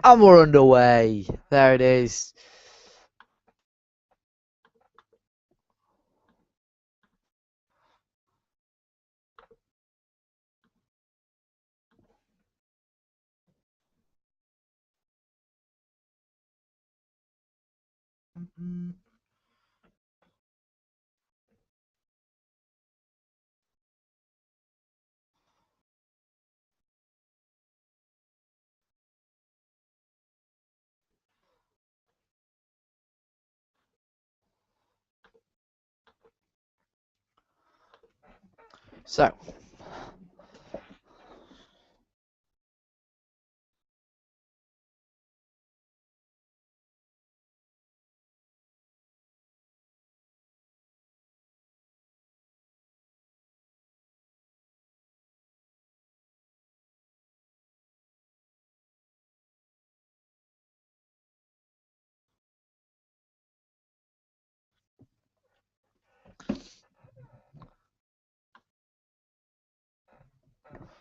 And we're underway. There it is.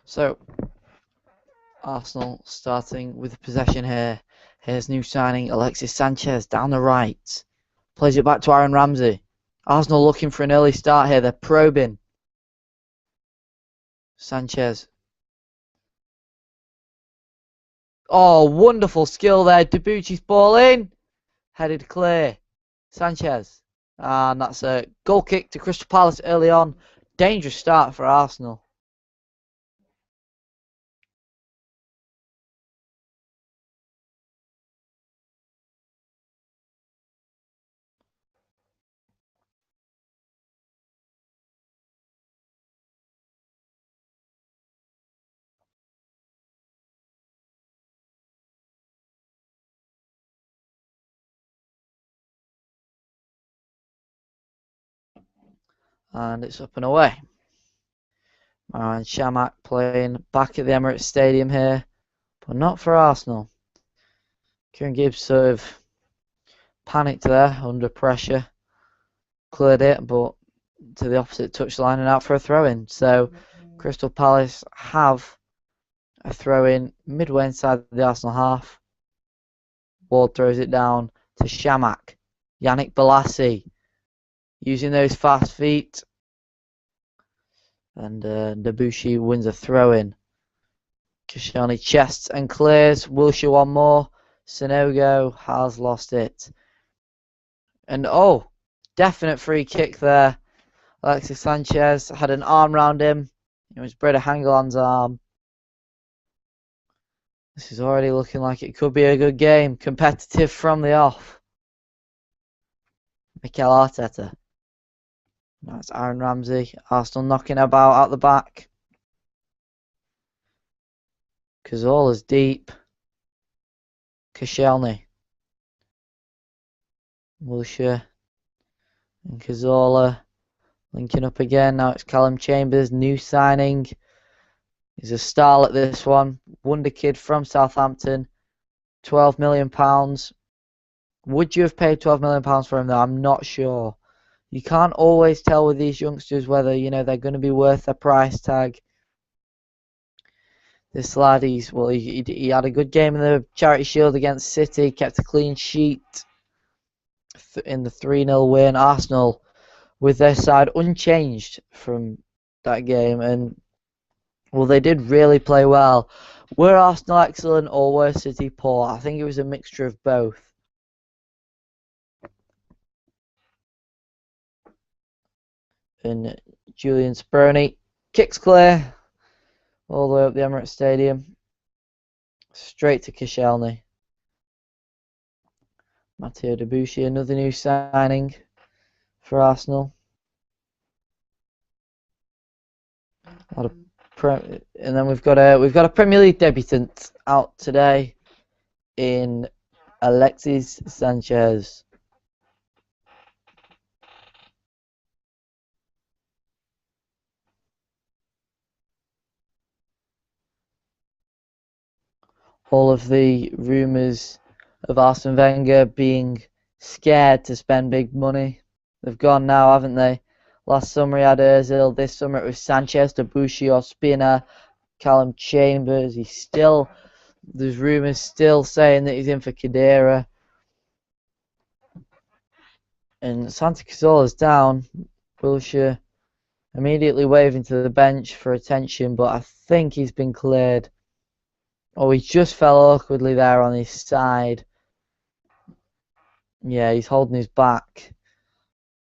So, Arsenal starting with possession here. Here's new signing Alexis Sanchez down the right. Plays it back to Aaron Ramsey. Arsenal looking for an early start here. They're probing. Sanchez. Oh, wonderful skill there. Debuchy's ball in. Headed clear. Sanchez. And that's a goal kick to Crystal Palace early on. Dangerous start for Arsenal. And it's up and away. And Chamakh playing back at the Emirates Stadium here, but not for Arsenal. Kieran Gibbs sort of panicked there under pressure, cleared it, but to the opposite touchline and out for a throw-in. So Crystal Palace have a throw-in midway inside the Arsenal half. Ward throws it down to Chamakh. Yannick Bolasie using those fast feet. And Debuchy wins a throw-in. Koscielny chests and clears. Wilshere one more. Sanogo has lost it. And oh, definite free kick there. Alexis Sanchez had an arm round him. It was Brede Hangeland's arm. This is already looking like it could be a good game. Competitive from the off. Mikel Arteta. That's Aaron Ramsey. Arsenal knocking about out the back. Cazorla's deep. Koscielny. Wilshere. And Cazorla linking up again. Now it's Callum Chambers, new signing. He's a star at this one. Wonder kid from Southampton. £12 million. Would you have paid £12 million for him though? I'm not sure. You can't always tell with these youngsters whether, they're going to be worth their price tag. This lad, he had a good game in the Charity Shield against City, kept a clean sheet in the 3-0 win. Arsenal with their side unchanged from that game, and well, they did really play well. Were Arsenal excellent or were City poor? I think it was a mixture of both. And Julian Speroni kicks clear all the way up the Emirates Stadium, straight to Koscielny. Matteo Debuchy, another new signing for Arsenal. And then we've got a Premier League debutant out today in Alexis Sanchez. All of the rumours of Arsene Wenger being scared to spend big money, they've gone now, haven't they? Last summer he had Ozil, this summer it was Sanchez, Debuchy, Ospina, Callum Chambers. He's still There's rumours still saying that he's in for Khedira. And Santi Cazolla's down. Wilshere immediately waving to the bench for attention, but I think he's been cleared. Oh, he just fell awkwardly there on his side. Yeah, he's holding his back.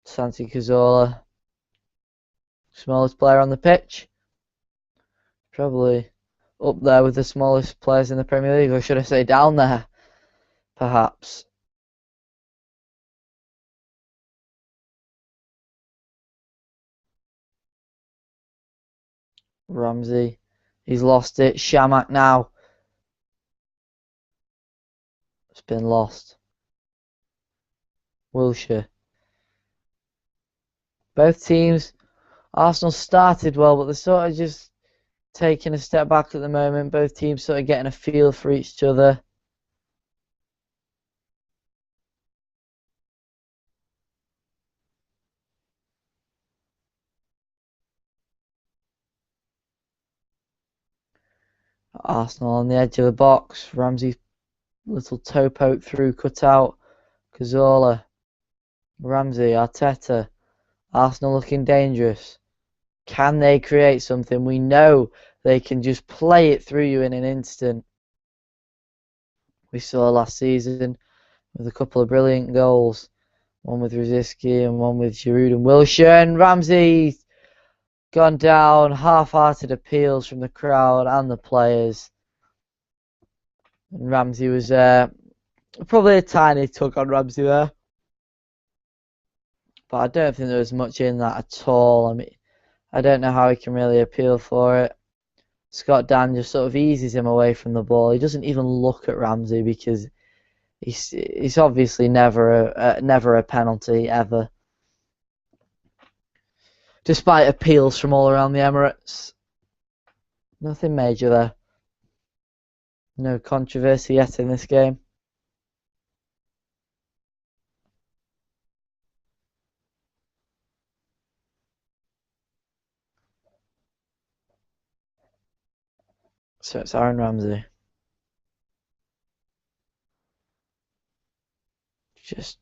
Santi Cazorla. Smallest player on the pitch. Probably up there with the smallest players in the Premier League, or should I say down there, perhaps. Ramsey. He's lost it. Chamakh now. It's been lost. Wilshere. Both teams, Arsenal started well, but they're sort of just taking a step back at the moment. Both teams sort of getting a feel for each other. Arsenal on the edge of the box. Ramsey's little toe poke through, cut out. Cazorla. Ramsey, Arteta. Arsenal looking dangerous. Can they create something? We know they can just play it through you in an instant. We saw last season with a couple of brilliant goals. One with Rosicky and one with Giroud and Wilshere. And Ramsey gone down. Half-hearted appeals from the crowd and the players. And Ramsey was probably a tiny tug on Ramsey there. But I don't think there was much in that at all. I mean, I don't know how he can really appeal for it. Scott Dann just sort of eases him away from the ball. He doesn't even look at Ramsey because he's obviously never a penalty ever. Despite appeals from all around the Emirates. Nothing major there. No controversy yet in this game. So it's Aaron Ramsey. Just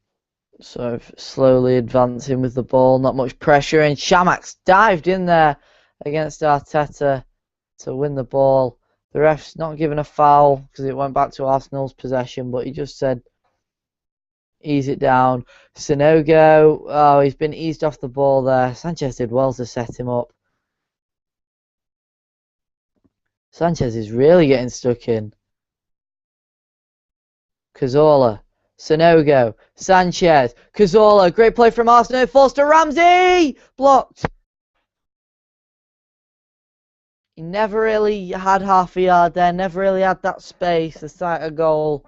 sort of slowly advancing with the ball. Not much pressure. And Chamakh's dived in there against Arteta to win the ball. The ref's not given a foul because it went back to Arsenal's possession, but he just said, ease it down. Sanogo, oh, he's been eased off the ball there. Sanchez did well to set him up. Sanchez is really getting stuck in. Cazorla, Sanogo, Sanchez, Cazorla, great play from Arsenal, falls to Ramsey! Blocked. He never really had half a yard there, never really had that space to sight a goal.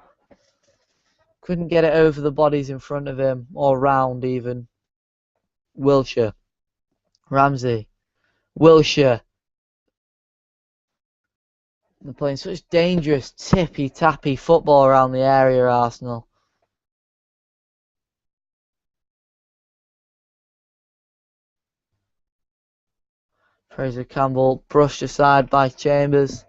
Couldn't get it over the bodies in front of him, or round even. Wilshere, Ramsey, Wilshere. They're playing such dangerous, tippy-tappy football around the area, Arsenal. Fraser Campbell brushed aside by Chambers.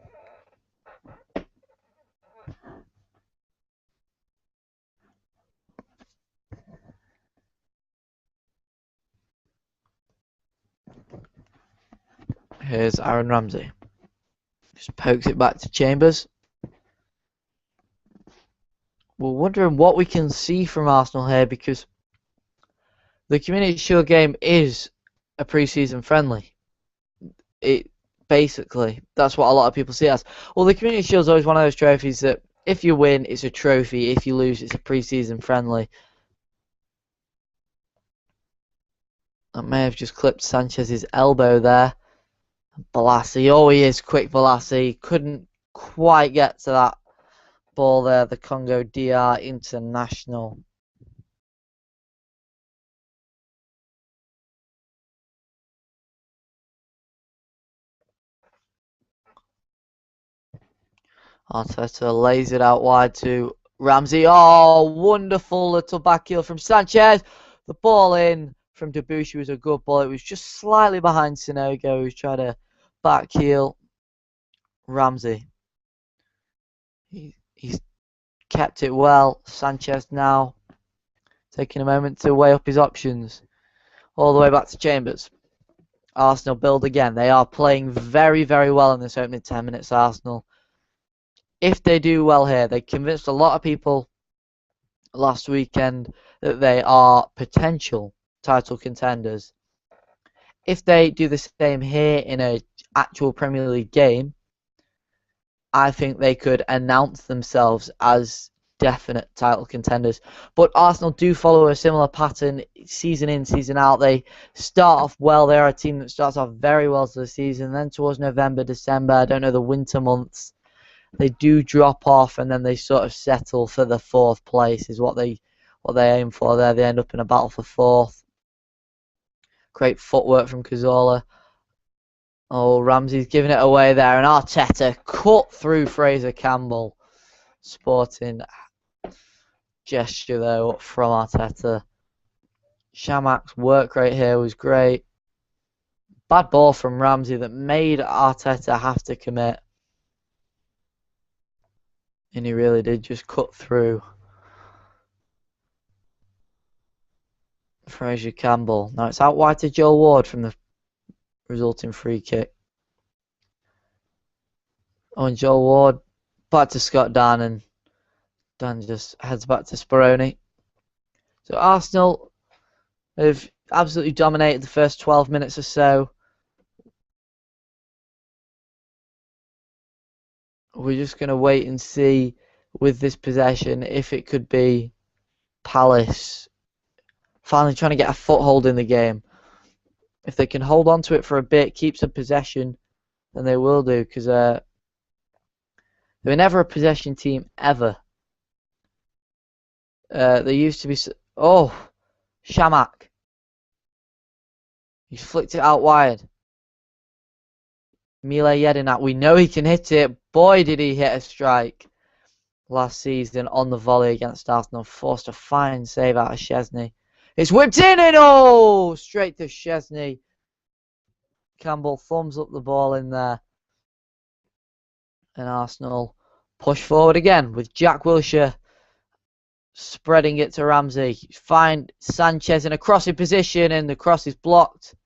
Here's Aaron Ramsey. Just pokes it back to Chambers. We're wondering what we can see from Arsenal here because the Community Shield game is a pre-season friendly. Basically, that's what a lot of people see it as. Well, the Community Shield is always one of those trophies that if you win, it's a trophy. If you lose, it's a pre-season friendly. That may have just clipped Sanchez's elbow there. Balassi, oh, he is quick, Balassi. Couldn't quite get to that ball there, the Congo DR international. Arteta lays it out wide to Ramsey. Oh, wonderful little back heel from Sanchez. The ball in from Debuchy was a good ball. It was just slightly behind Sanogo, who's trying to back heel Ramsey. He's kept it well. Sanchez now taking a moment to weigh up his options. All the way back to Chambers. Arsenal build again. They are playing very, very well in this opening 10 minutes, Arsenal. If they do well here, they convinced a lot of people last weekend that they are potential title contenders. If they do the same here in an actual Premier League game, I think they could announce themselves as definite title contenders. But Arsenal do follow a similar pattern season in, season out. They start off well. They're a team that starts off very well to the season. Then towards November, December, I don't know, the winter months, they do drop off and then they sort of settle for the 4th place is what they aim for there. They end up in a battle for 4th. Great footwork from Cazorla. Oh, Ramsey's giving it away there, and Arteta cut through Fraser Campbell. Sporting gesture though from Arteta. Shamak's work rate here was great. Bad ball from Ramsey that made Arteta have to commit. And he really did just cut through Fraser Campbell. Now it's out wide to Joel Ward from the resulting free kick. Oh, and Joel Ward back to Scott Dann, and Dann just heads back to Speroni. So Arsenal have absolutely dominated the first 12 minutes or so. We're just going to wait and see with this possession if it could be Palace finally trying to get a foothold in the game. If they can hold on to it for a bit, keep some possession, then they will do, because they were never a possession team, ever. They used to be... Oh, Shamak. He's flicked it out wide. Mile Jedinak, we know he can hit it. Boy, did he hit a strike last season on the volley against Arsenal. Forced a fine save out of Szczesny. It's whipped in and oh! Straight to Szczesny. Campbell thumbs up the ball in there. And Arsenal push forward again with Jack Wilshere spreading it to Ramsey. Find Sanchez in a crossing position and the cross is blocked.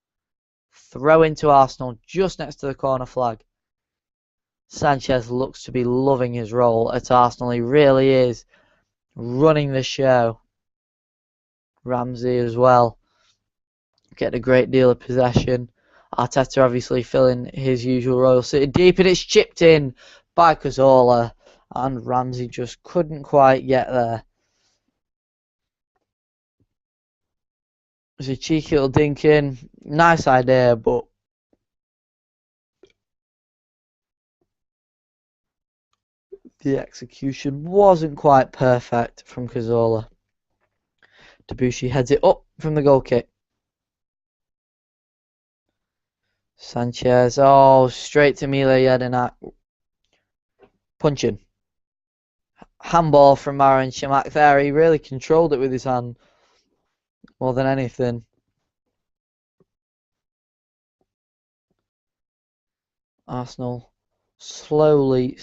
Throw into Arsenal just next to the corner flag. Sanchez looks to be loving his role at Arsenal. He really is running the show. Ramsey as well. Getting a great deal of possession. Arteta obviously filling his usual role. Sitting deep and it's chipped in by Cazorla. And Ramsey just couldn't quite get there. It was a cheeky little dink in. Nice idea, but the execution wasn't quite perfect from Cazorla. Debuchy heads it up from the goal kick. Sanchez, oh, straight to Mile Jedinak. Punching. Handball from Marouane Chamakh there. He really controlled it with his hand more than anything. Arsenal slowly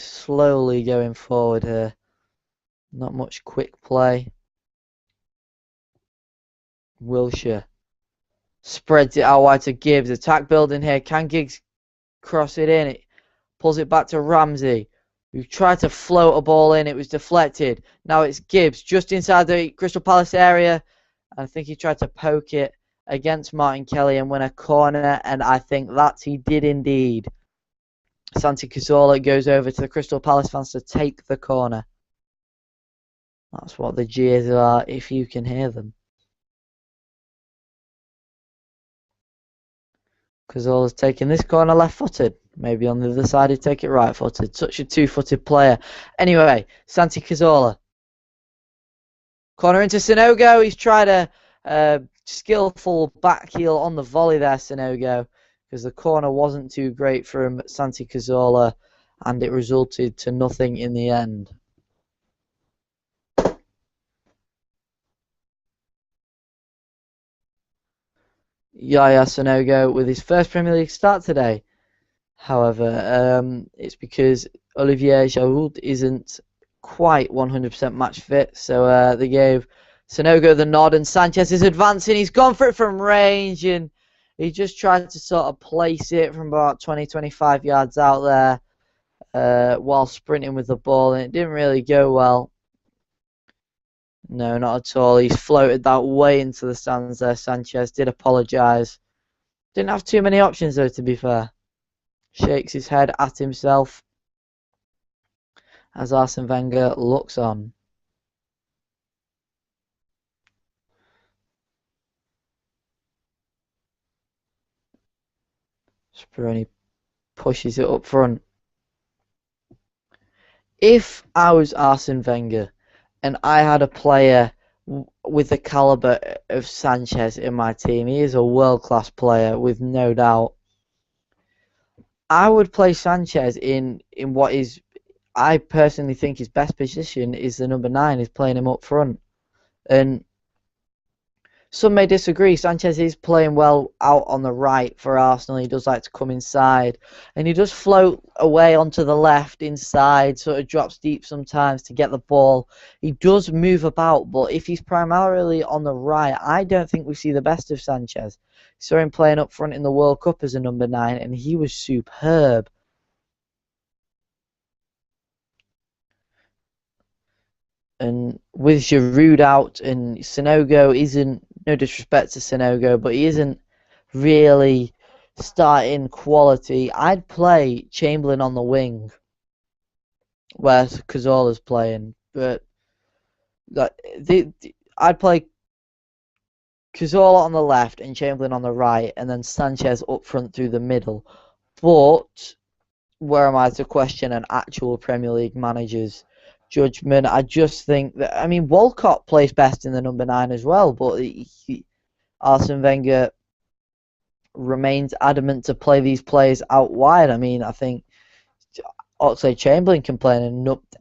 going forward here. Not much quick play. Wilshere spreads it out wide to Gibbs. Attack building here. Can Giggs cross it in? It pulls it back to Ramsey, who tried to float a ball in. It was deflected. Now it's Gibbs just inside the Crystal Palace area. I think he tried to poke it against Martin Kelly and win a corner, and I think that he did indeed. Santi Cazorla goes over to the Crystal Palace fans to take the corner. That's what the jeers are, if you can hear them. Cazorla's taking this corner left-footed. Maybe on the other side he'd take it right-footed. Such a two-footed player. Anyway, Santi Cazorla. Corner into Sanogo. He's tried a skillful back heel on the volley there, Sanogo, because the corner wasn't too great from Santi Cazorla, and it resulted to nothing in the end. Yaya Sanogo with his first Premier League start today. However, it's because Olivier Giroud isn't quite 100% match fit. So they gave Sanogo the nod, and Sanchez is advancing. He's gone for it from range, and he just tried to sort of place it from about 20-25 yards out there while sprinting with the ball, and it didn't really go well. No, not at all. He's floated that way into the stands there. Sanchez did apologise. Didn't have too many options though, to be fair. Shakes his head at himself as Arsene Wenger looks on. Speroni pushes it up front. If I was Arsene Wenger and I had a player with the caliber of Sanchez in my team, he is a world-class player with no doubt. I would play Sanchez in what is, I personally think, his best position is the number 9, is playing him up front. And some may disagree. Sanchez is playing well out on the right for Arsenal. He does like to come inside, and he does float away onto the left inside, sort of drops deep sometimes to get the ball. He does move about, but if he's primarily on the right, I don't think we see the best of Sanchez. Saw him playing up front in the World Cup as a number 9, and he was superb. And with Giroud out, and Sanogo isn't, no disrespect to Sanogo, but he isn't really starting quality. I'd play Chamberlain on the wing where Cazorla's playing, but I'd play Cazorla on the left and Chamberlain on the right, and then Sanchez up front through the middle. But where am I to question an actual Premier League manager's judgment? I just think that, I mean, Walcott plays best in the number 9 as well, but Arsene Wenger remains adamant to play these players out wide. I mean, I think Oxlade-Chamberlain can play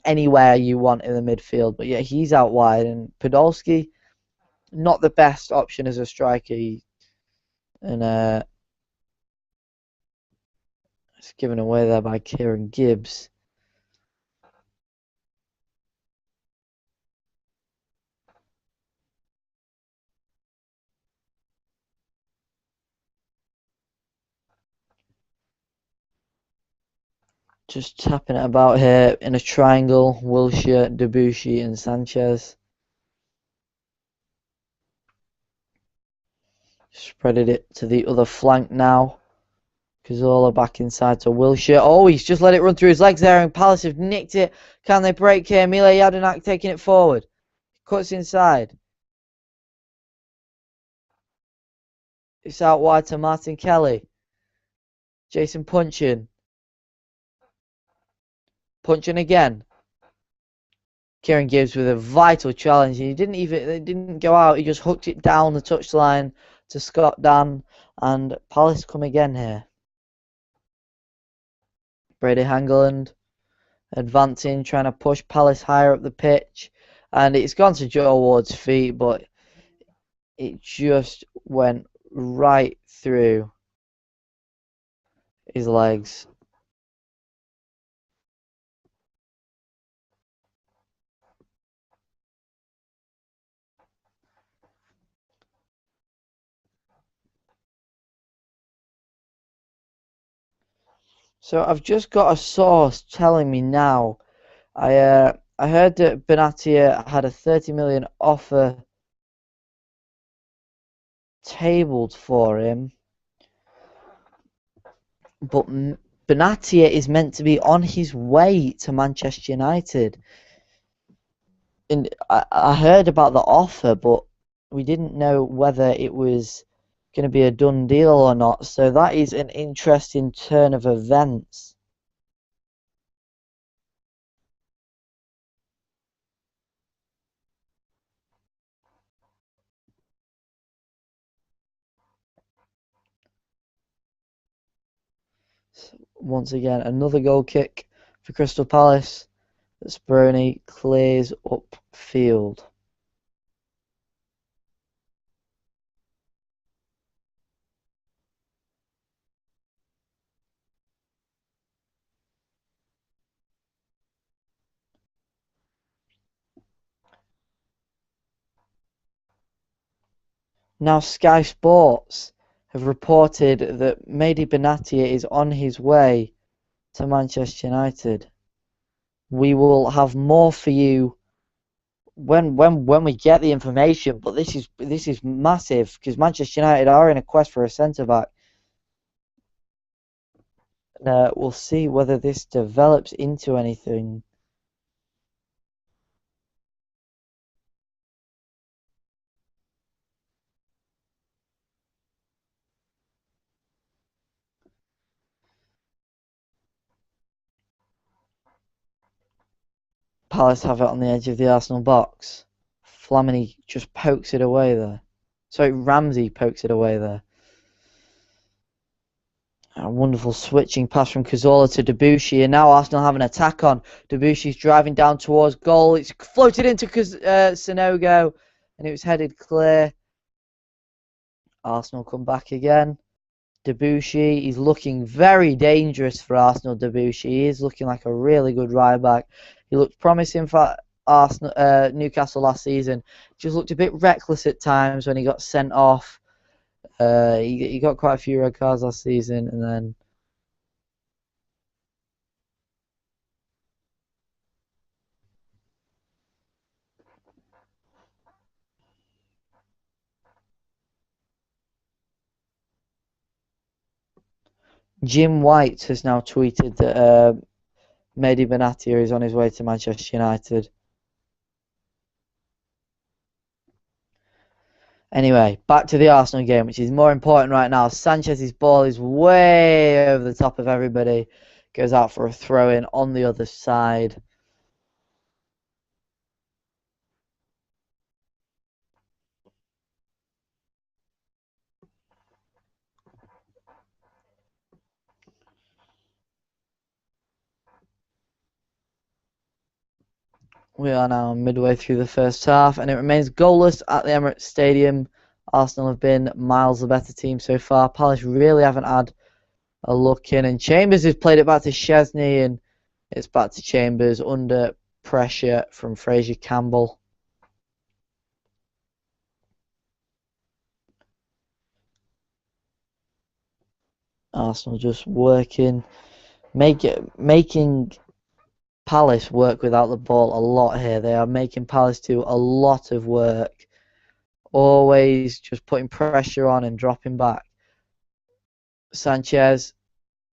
anywhere you want in the midfield, but yeah, he's out wide, and Podolski, not the best option as a striker, and it's given away there by Kieran Gibbs. Just tapping it about here in a triangle. Wilshere, Debuchy and Sanchez. Spreaded it to the other flank now. Cazorla back inside to Wilshere. Oh, he's just let it run through his legs there, and Palace have nicked it. Can they break here? Mile Jedinak taking it forward. Cuts inside. It's out wide to Martin Kelly. Jason Puncheon. Puncheon again. Kieran Gibbs with a vital challenge. He it didn't go out. He just hooked it down the touchline to Scott Dann, and Palace come again here. Brady Hangeland advancing, trying to push Palace higher up the pitch, and it's gone to Joe Ward's feet, but it just went right through his legs. So I've just got a source telling me now. I heard that Benatia had a 30 million offer tabled for him, but Benatia is meant to be on his way to Manchester United. And I heard about the offer, but we didn't know whether it was going to be a done deal or not. So that is an interesting turn of events. Once again, another goal kick for Crystal Palace. Speroni clears upfield. Now Sky Sports have reported that Mehdi Benatia is on his way to Manchester United. We will have more for you when we get the information, but this is massive because Manchester United are in a quest for a centre back. We'll see whether this develops into anything. Palace have it on the edge of the Arsenal box. Flamini just pokes it away there. Sorry, Ramsey pokes it away there. A wonderful switching pass from Cazorla to Debuchy, and now Arsenal have an attack on. Debuchy's driving down towards goal. It's floated into Sanogo, and it was headed clear. Arsenal come back again. Debuchy, he's looking very dangerous for Arsenal. Debuchy, he is looking like a really good right back. He looked promising for Arsenal, Newcastle last season. Just looked a bit reckless at times when he got sent off. He got quite a few red cards last season, and then Jim White has now tweeted that Mehdi Benatia is on his way to Manchester United. Anyway, back to the Arsenal game, which is more important right now. Sanchez's ball is way over the top of everybody. Goes out for a throw-in on the other side. We are now midway through the first half, and it remains goalless at the Emirates Stadium. Arsenal have been miles the better team so far. Palace really haven't had a look in, and Chambers has played it back to Szczesny, and it's back to Chambers under pressure from Fraser Campbell. Arsenal just working, making Palace work without the ball a lot here. They are making Palace do a lot of work. Always just putting pressure on and dropping back. Sanchez.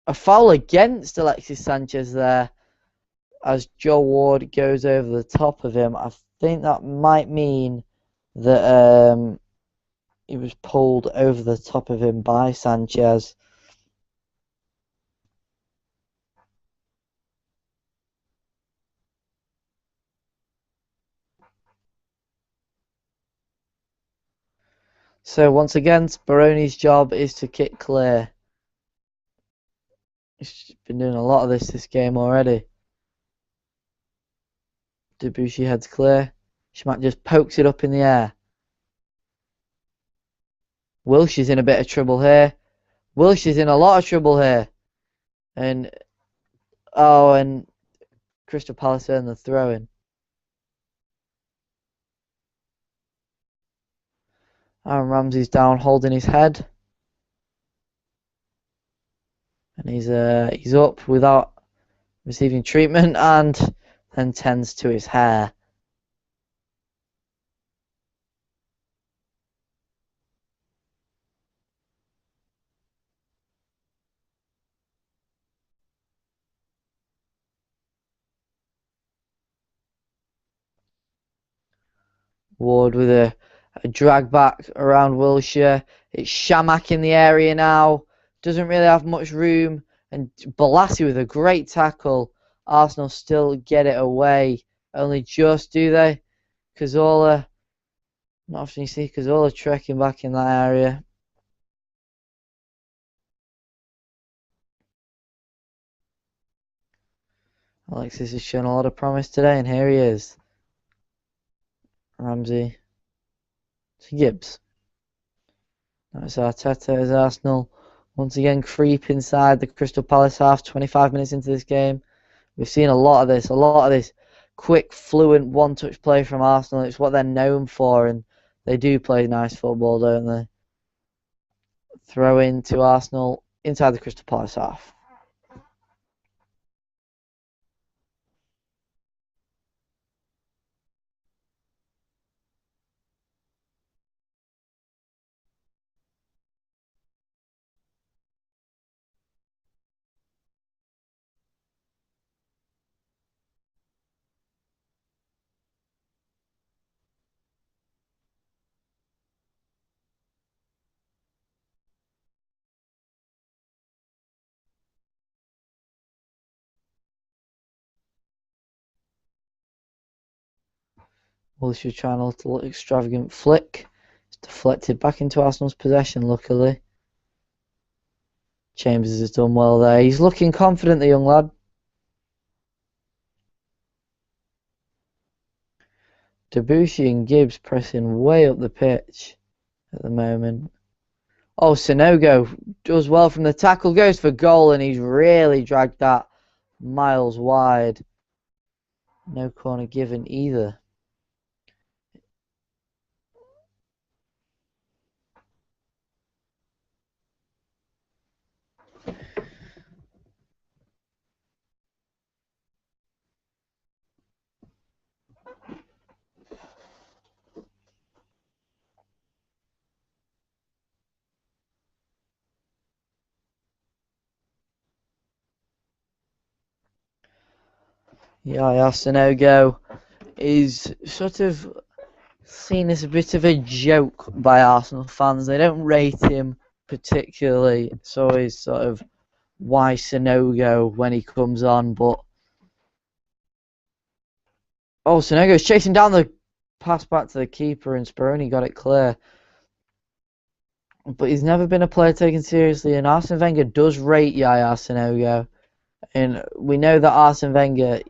A foul against Alexis Sanchez there as Joe Ward goes over the top of him. I think that might mean that he was pulled over the top of him by Sanchez. So once again, Speroni's job is to kick clear. He's been doing a lot of this game already. Debuchy heads clear. Schmack just pokes it up in the air. Wilsh is in a bit of trouble here. Wilsh is in a lot of trouble here. And Crystal Palace earned the throw-in. Aaron Ramsey's down holding his head. And he's up without receiving treatment and then tends to his hair. Ward with a drag back around Wilshere. It's Shamak in the area now. Doesn't really have much room. And Balassi with a great tackle. Arsenal still get it away. Only just, do they? Cazorla. Not often you see Cazorla trekking back in that area. Alexis has shown a lot of promise today, and here he is. Ramsey to Gibbs. That's Arteta as Arsenal once again creep inside the Crystal Palace half. 25 minutes into this game. We've seen a lot of this quick, fluent one-touch play from Arsenal. It's what they're known for, and They do play nice football, don't they? Throw in to Arsenal inside the Crystal Palace half. Wilshere trying a little extravagant flick. It's deflected back into Arsenal's possession, luckily. Chambers has done well there. He's looking confident, the young lad. Debuchy and Gibbs pressing way up the pitch at the moment. Oh, Sanogo does well from the tackle, goes for goal, and he's really dragged that miles wide. No corner given either. Yaya Sanogo is sort of seen as a bit of a joke by Arsenal fans. They don't rate him particularly. It's always sort of why Sanogo when he comes on, but oh, Sanogo's chasing down the pass back to the keeper, and Speroni got it clear. But he's never been a player taken seriously, and Arsene Wenger does rate Yaya Sanogo. And we know that Arsene Wenger,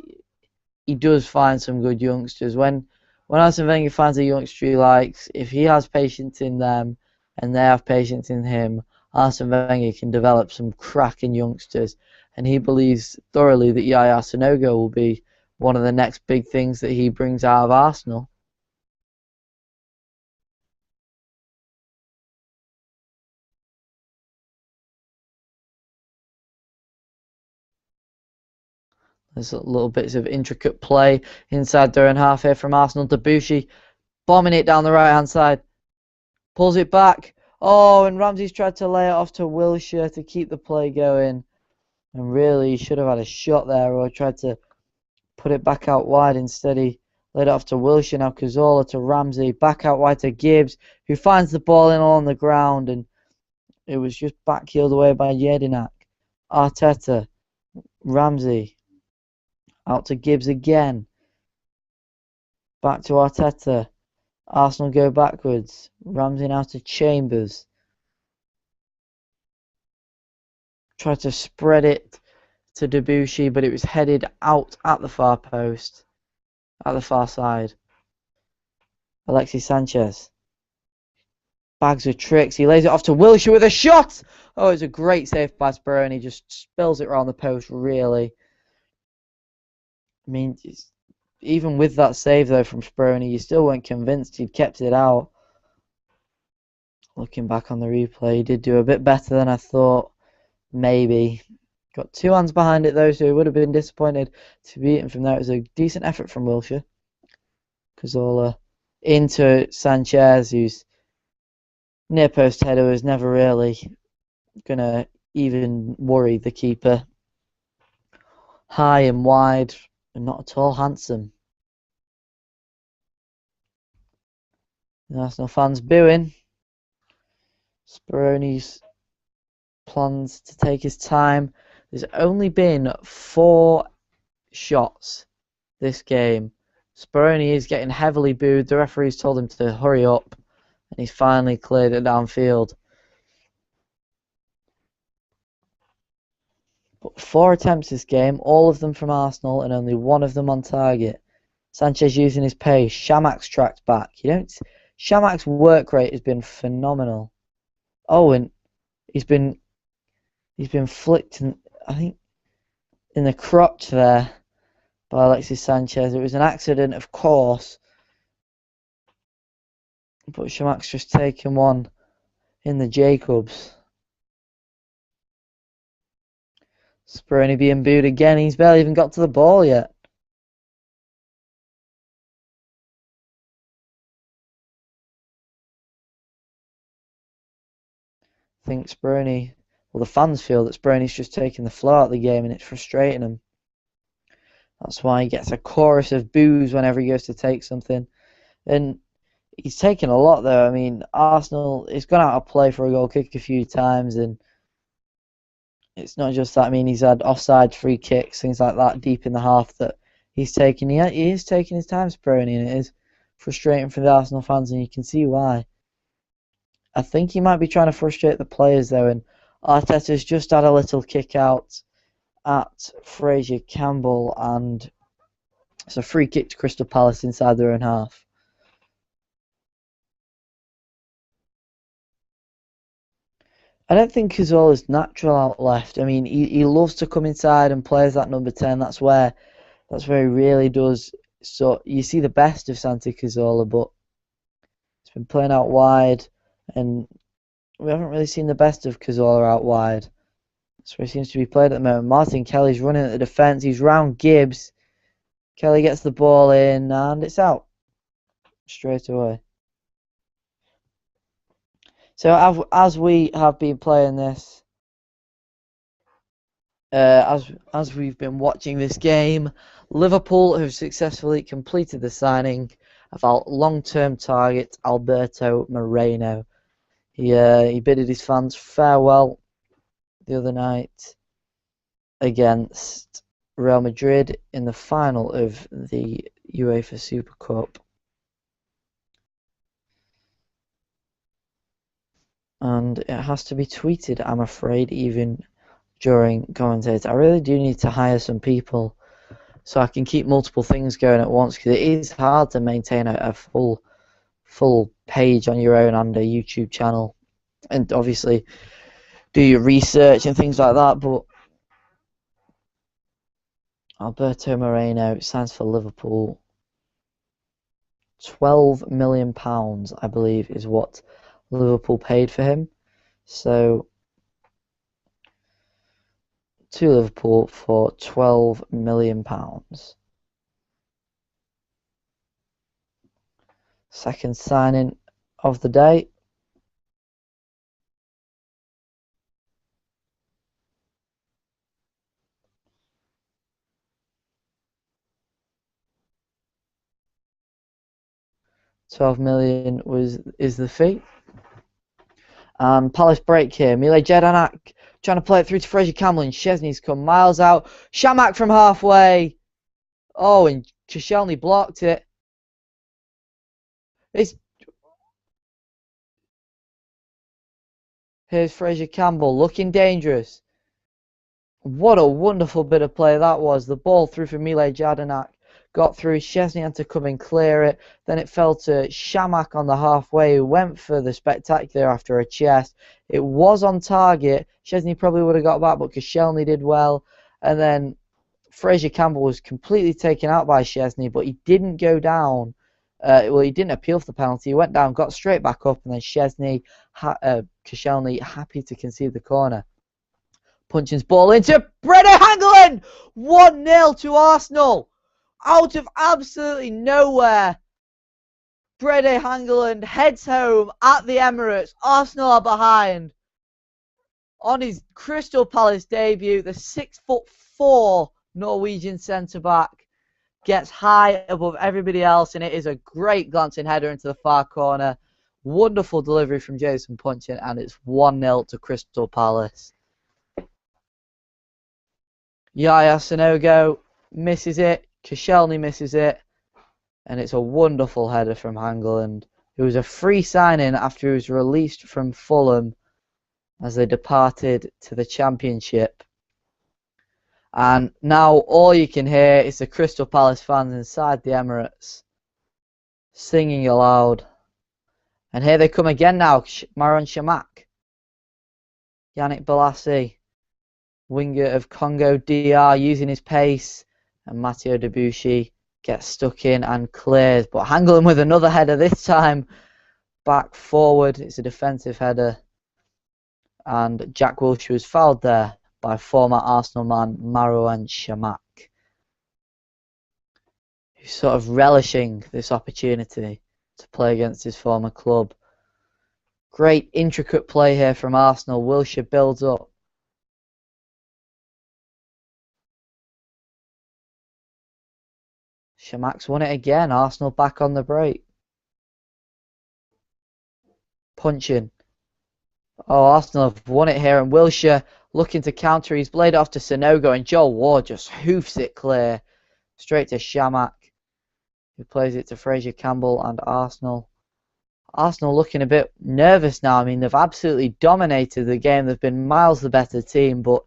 he does find some good youngsters. When Arsene Wenger finds a youngster he likes, if he has patience in them and they have patience in him, Arsene Wenger can develop some cracking youngsters. And he believes thoroughly that Yaya Sanogo will be one of the next big things that he brings out of Arsenal. There's little bits of intricate play inside their own half here from Arsenal. Debuchy bombing it down the right hand side. Pulls it back. Oh, and Ramsey's tried to lay it off to Wilshere to keep the play going. And really, he should have had a shot there or tried to put it back out wide. Instead, he laid it off to Wilshere. Now Cazorla to Ramsey. Back out wide to Gibbs, who finds the ball in on the ground. And it was just back-heeled away by Jedinak. Arteta. Ramsey. Out to Gibbs again. Back to Arteta. Arsenal go backwards. Ramsey now to Chambers. Tried to spread it to Debuchy, but it was headed out at the far post. At the far side. Alexis Sanchez. Bags of tricks. He lays it off to Wilshere with a shot! Oh, it's a great save by Speroni. Just spills it around the post, really. I mean, even with that save, though, from Speroni, you still weren't convinced he'd kept it out. Looking back on the replay, he did do a bit better than I thought. Maybe. Got two hands behind it, though, so he would have been disappointed to be beaten from there. It was a decent effort from Wilshere. Cazorla into Sanchez, whose near post header was never really going to even worry the keeper. High and wide, and not at all handsome. The Arsenal fans booing. Speroni's plans to take his time. There's only been 4 shots this game. Speroni is getting heavily booed. The referee's told him to hurry up, and he's finally cleared it downfield. But 4 attempts this game, all of them from Arsenal, and only 1 of them on target. Sanchez using his pace. Shamak's tracked back. Shamak's work rate has been phenomenal. Oh, and he's been flicked, I think, in the crotch there by Alexis Sanchez. It was an accident, of course. But Chamak's just taken one in the Jacobs. Speroni being booed again. He's barely even got to the ball yet. I think Speroni, well, the fans feel that Speroni's just taking the flow out of the game and it's frustrating him. That's why he gets a chorus of boos whenever he goes to take something. And he's taken a lot, though. I mean, Arsenal, it's gone out of play for a goal kick a few times, and it's not just that. I mean, he's had offside free kicks, things like that, deep in the half that he's taken. He is taking his time, Speroni, and it is frustrating for the Arsenal fans, and you can see why. I think he might be trying to frustrate the players, though, and Arteta's just had a little kick out at Fraser Campbell, and it's a free kick to Crystal Palace inside their own half. I don't think Cazorla's natural out left. I mean, he loves to come inside and play as that number 10. That's where he really does. So you see the best of Santi Cazorla, but he's been playing out wide, and we haven't really seen the best of Cazorla out wide. That's where he seems to be played at the moment. Martin Kelly's running at the defence. He's round Gibbs. Kelly gets the ball in, and it's straight away. So as we have been playing this, as we've been watching this game, Liverpool have successfully completed the signing of our long-term target, Alberto Moreno. He bidded his fans farewell the other night against Real Madrid in the final of the UEFA Super Cup. And it has to be tweeted, I'm afraid, even during commentator. I really do need to hire some people so I can keep multiple things going at once, because it is hard to maintain a full page on your own and a YouTube channel, and obviously do your research and things like that. But Alberto Moreno signs for Liverpool. £12 million, I believe, is what Liverpool paid for him. So to Liverpool for £12 million. Second signing of the day. £12 million is the fee. And Palace break here. Mile Jedinak trying to play it through to Fraser Campbell, and Szczesny's come miles out. Chamakh from halfway. Oh, and Koscielny blocked it. Here's Fraser Campbell looking dangerous. What a wonderful bit of play that was. The ball through for Mile Jedinak. Got through. Szczesny had to come and clear it. Then it fell to Chamakh on the halfway, who went for the spectacular after a chest. It was on target. Szczesny probably would have got back, but Koscielny did well. And then Fraser Campbell was completely taken out by Szczesny, but he didn't go down. Well, he didn't appeal for the penalty. He went down, got straight back up, and then Koscielny happy to concede the corner. Punching's ball into Brede Hangeland! 1-0 to Arsenal! Out of absolutely nowhere, Brede Hangeland heads home at the Emirates. Arsenal are behind. On his Crystal Palace debut, the 6'4" Norwegian centre-back gets high above everybody else, and it is a great glancing header into the far corner. Wonderful delivery from Jason Puncheon, and it's 1-0 to Crystal Palace. Yaya Sanogo misses it. Koscielny misses it, and it's a wonderful header from Hangeland. It was a free signing after he was released from Fulham as they departed to the Championship. And now all you can hear is the Crystal Palace fans inside the Emirates singing aloud. And here they come again now, Marouane Chamakh, Yannick Bolasie, winger of Congo DR, using his pace. And Matteo Debuchy gets stuck in and clears. But Hangeland with another header, this time back forward. It's a defensive header. And Jack Wilshere was fouled there by former Arsenal man Marouane Chamakh, who's sort of relishing this opportunity to play against his former club. Great intricate play here from Arsenal. Wilshere builds up. Chamakh's won it again. Arsenal back on the break. Punching. Oh, Arsenal have won it here, and Wilshere looking to counter. He's played off to Sanogo, and Joel Ward just hoofs it clear straight to Chamakh, who plays it to Fraser Campbell and Arsenal. Arsenal looking a bit nervous now. I mean, they've absolutely dominated the game. They've been miles the better team, but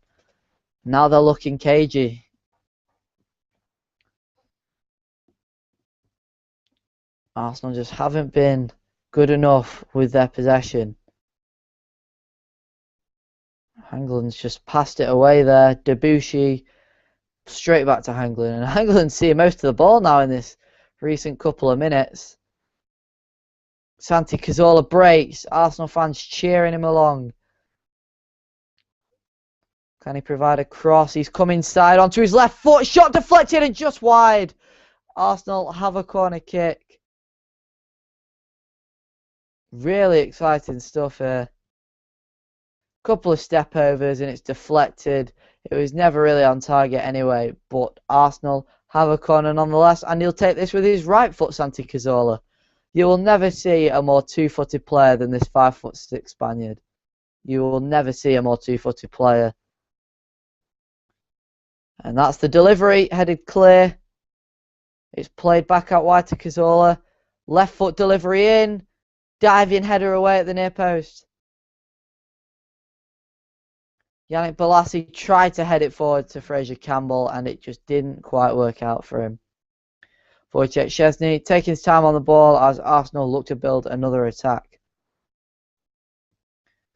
now they're looking cagey. Arsenal just haven't been good enough with their possession. Hangeland's just passed it away there. Debuchy straight back to Hangeland. And Hangeland's seeing most of the ball now in this recent couple of minutes. Santi Cazorla breaks. Arsenal fans cheering him along. Can he provide a cross? He's come inside onto his left foot. Shot deflected and just wide. Arsenal have a corner kick. Really exciting stuff here. Couple of step overs and it's deflected. It was never really on target anyway, but Arsenal have a corner nonetheless, and he'll take this with his right foot, Santi Cazorla. You will never see a more two-footed player than this 5'6" Spaniard. You will never see a more two-footed player. And that's the delivery, headed clear. It's played back out wide to Cazorla. Left foot delivery in. Diving header away at the near post. Yannick Bolasie tried to head it forward to Fraser Campbell, and it just didn't quite work out for him. Wojciech Szczesny taking his time on the ball as Arsenal look to build another attack.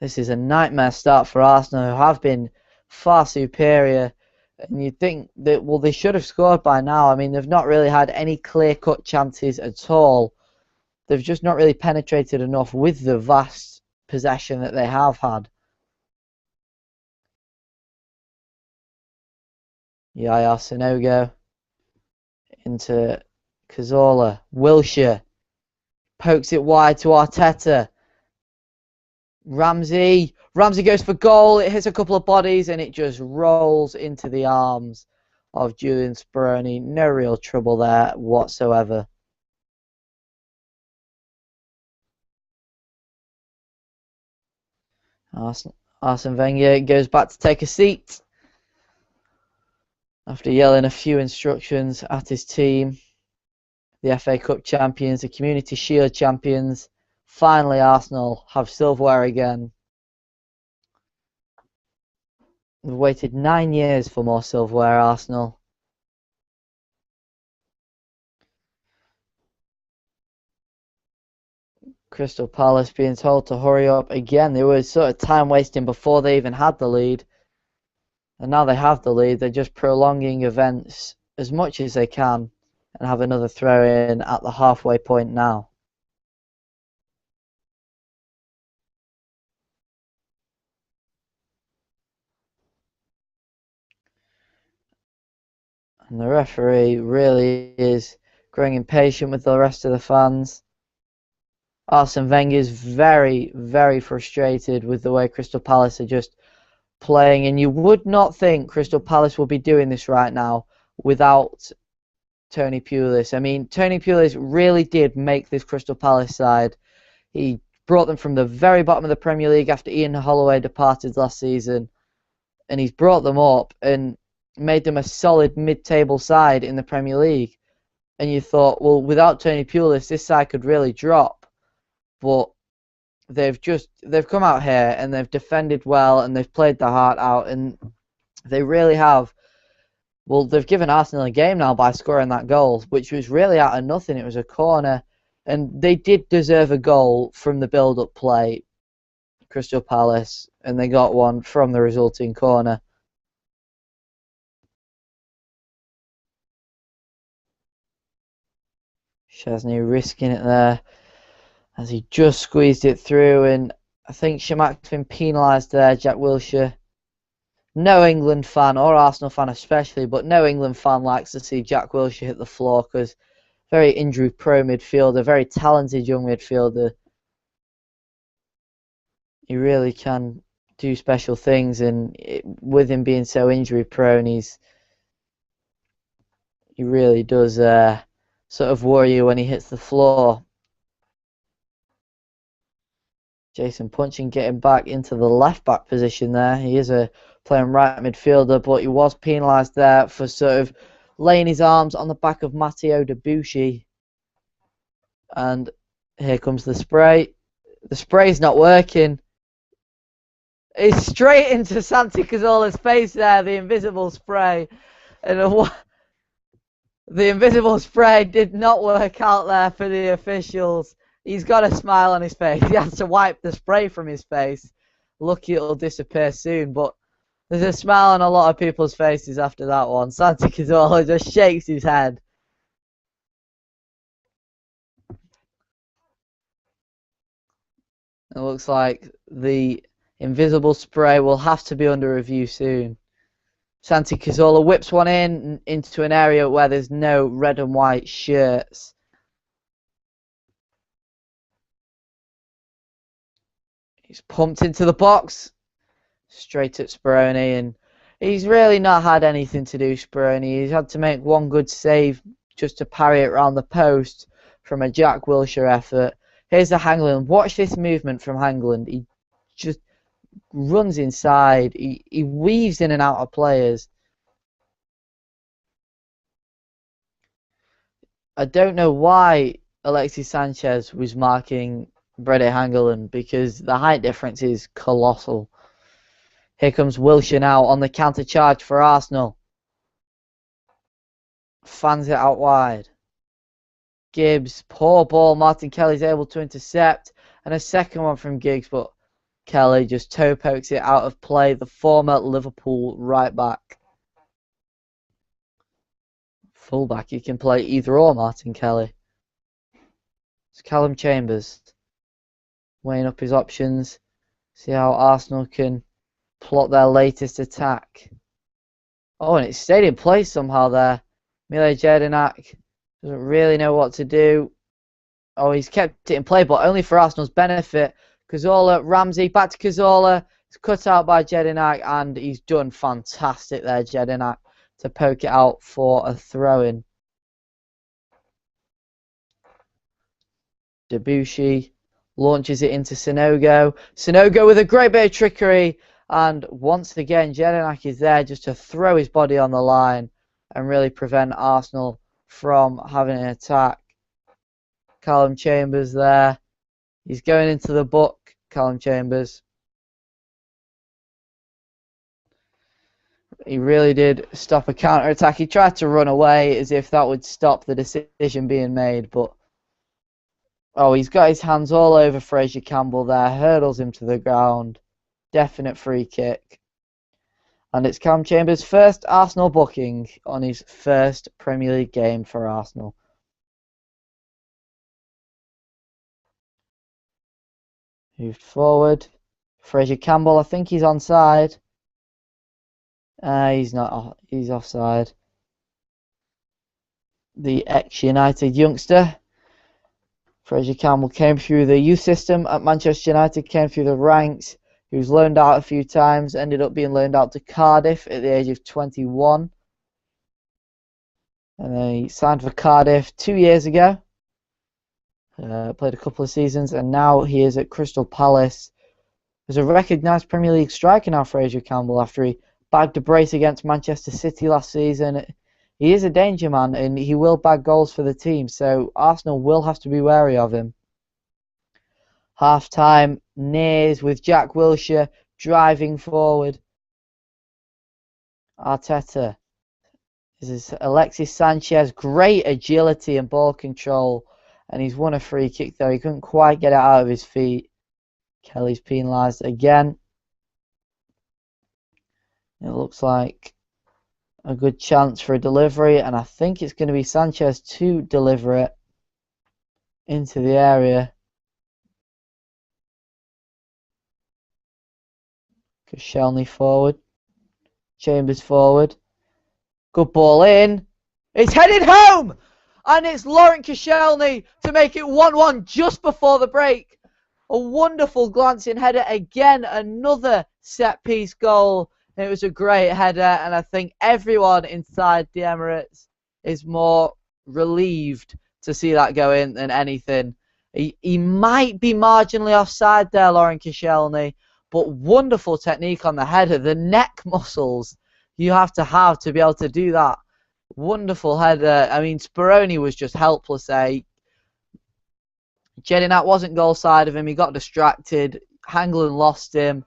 This is a nightmare start for Arsenal, who have been far superior. And you'd think that, well, they should have scored by now. I mean, they've not really had any clear-cut chances at all. They've just not really penetrated enough with the vast possession that they have had. Yaya Sanogo into Cazorla. Wilshere pokes it wide to Arteta. Ramsey goes for goal. It hits a couple of bodies and it just rolls into the arms of Julian Speroni. No real trouble there whatsoever. Arsene Wenger goes back to take a seat after yelling a few instructions at his team. The FA Cup champions, the Community Shield champions. Finally, Arsenal have silverware again. We've waited 9 years for more silverware, Arsenal. Crystal Palace being told to hurry up again. They were sort of time wasting before they even had the lead. And now they have the lead. They're just prolonging events as much as they can and have another throw in at the halfway point now. And the referee really is growing impatient with the rest of the fans. Arsene Wenger is very, very frustrated with the way Crystal Palace are just playing, and you would not think Crystal Palace will be doing this right now without Tony Pulis. I mean, Tony Pulis really did make this Crystal Palace side. He brought them from the very bottom of the Premier League after Ian Holloway departed last season, and he's brought them up and made them a solid mid-table side in the Premier League. And you thought, well, without Tony Pulis, this side could really drop. But they've come out here and they've defended well and they've played their heart out, and they really have. Well, they've given Arsenal a game now by scoring that goal, which was really out of nothing. It was a corner, and they did deserve a goal from the build-up play, Crystal Palace, and they got one from the resulting corner. Szczesny risking it there. as he just squeezed it through, and I think Chamakh's been penalised there, Jack Wilshere. No England fan, or Arsenal fan especially, but no England fan likes to see Jack Wilshere hit the floor because very injury-prone midfielder, very talented young midfielder. He really can do special things, and with him being so injury-prone, he really does sort of worry you when he hits the floor. Jason Puncheon getting back into the left-back position there. He is playing right midfielder, but he was penalised there for sort of laying his arms on the back of Matteo Debuchy. And here comes the spray. The spray's not working. It's straight into Santi Cazorla's face there, the invisible spray. And the invisible spray did not work out there for the officials. He's got a smile on his face. He has to wipe the spray from his face. Lucky it'll disappear soon, but there's a smile on a lot of people's faces after that one. Santi Cazorla just shakes his head. It looks like the invisible spray will have to be under review soon. Santi Cazorla whips one into an area where there's no red and white shirts. He's pumped into the box, straight at Speroni, and he's really not had anything to do, Speroni. He's had to make one good save just to parry it around the post from a Jack Wilshere effort. Here's the Hangeland. Watch this movement from Hangeland. He just runs inside. He weaves in and out of players. I don't know why Alexis Sanchez was marking Brede Hangeland, because the height difference is colossal. Here comes Wilshere now on the counter charge for Arsenal. Fans it out wide. Gibbs, poor ball. Martin Kelly's able to intercept, and a second one from Giggs, but Kelly just toe pokes it out of play. The former Liverpool right back. Fullback, he can play either or, Martin Kelly. It's Callum Chambers weighing up his options. See how Arsenal can plot their latest attack. Oh, and it's stayed in place somehow there. Mile Jedinak doesn't really know what to do. Oh, he's kept it in play, but only for Arsenal's benefit. Cazorla, Ramsey, back to Cazorla. It's cut out by Jedinak, and he's done fantastic there, Jedinak, to poke it out for a throw-in. Debuchy launches it into Sanogo. Sanogo with a great bit of trickery. And once again, Jedinak is there just to throw his body on the line and really prevent Arsenal from having an attack. Callum Chambers there. He's going into the book, Callum Chambers. He really did stop a counter-attack. He tried to run away as if that would stop the decision being made, but oh, he's got his hands all over Fraser Campbell there, hurdles him to the ground. Definite free kick. And it's Callum Chambers' first Arsenal booking on his first Premier League game for Arsenal. Moved forward. Fraser Campbell, I think he's onside. He's not. He's offside. The ex-United youngster. Fraser Campbell came through the youth system at Manchester United, came through the ranks. He was loaned out a few times, ended up being loaned out to Cardiff at the age of 21. And then he signed for Cardiff 2 years ago. Played a couple of seasons, and now he is at Crystal Palace. There's a recognised Premier League striker now, Fraser Campbell, after he bagged a brace against Manchester City last season. He is a danger man, and he will bag goals for the team, so Arsenal will have to be wary of him. Half-time nears with Jack Wilshere driving forward. Arteta. This is Alexis Sanchez. Great agility and ball control, and he's won a free kick there. He couldn't quite get it out of his feet. Kelly's penalised again. It looks like a good chance for a delivery, and I think it's going to be Sanchez to deliver it into the area. Koscielny forward. Chambers forward. Good ball in. It's headed home! And it's Laurent Koscielny to make it 1-1 just before the break. A wonderful glancing header. Again, another set-piece goal. It was a great header, and I think everyone inside the Emirates is more relieved to see that go in than anything. He might be marginally offside there, Laurent Koscielny, but wonderful technique on the header. The neck muscles you have to be able to do that. Wonderful header. I mean, Speroni was just helpless there. Jedinak wasn't goal side of him. He got distracted. Hangeland lost him.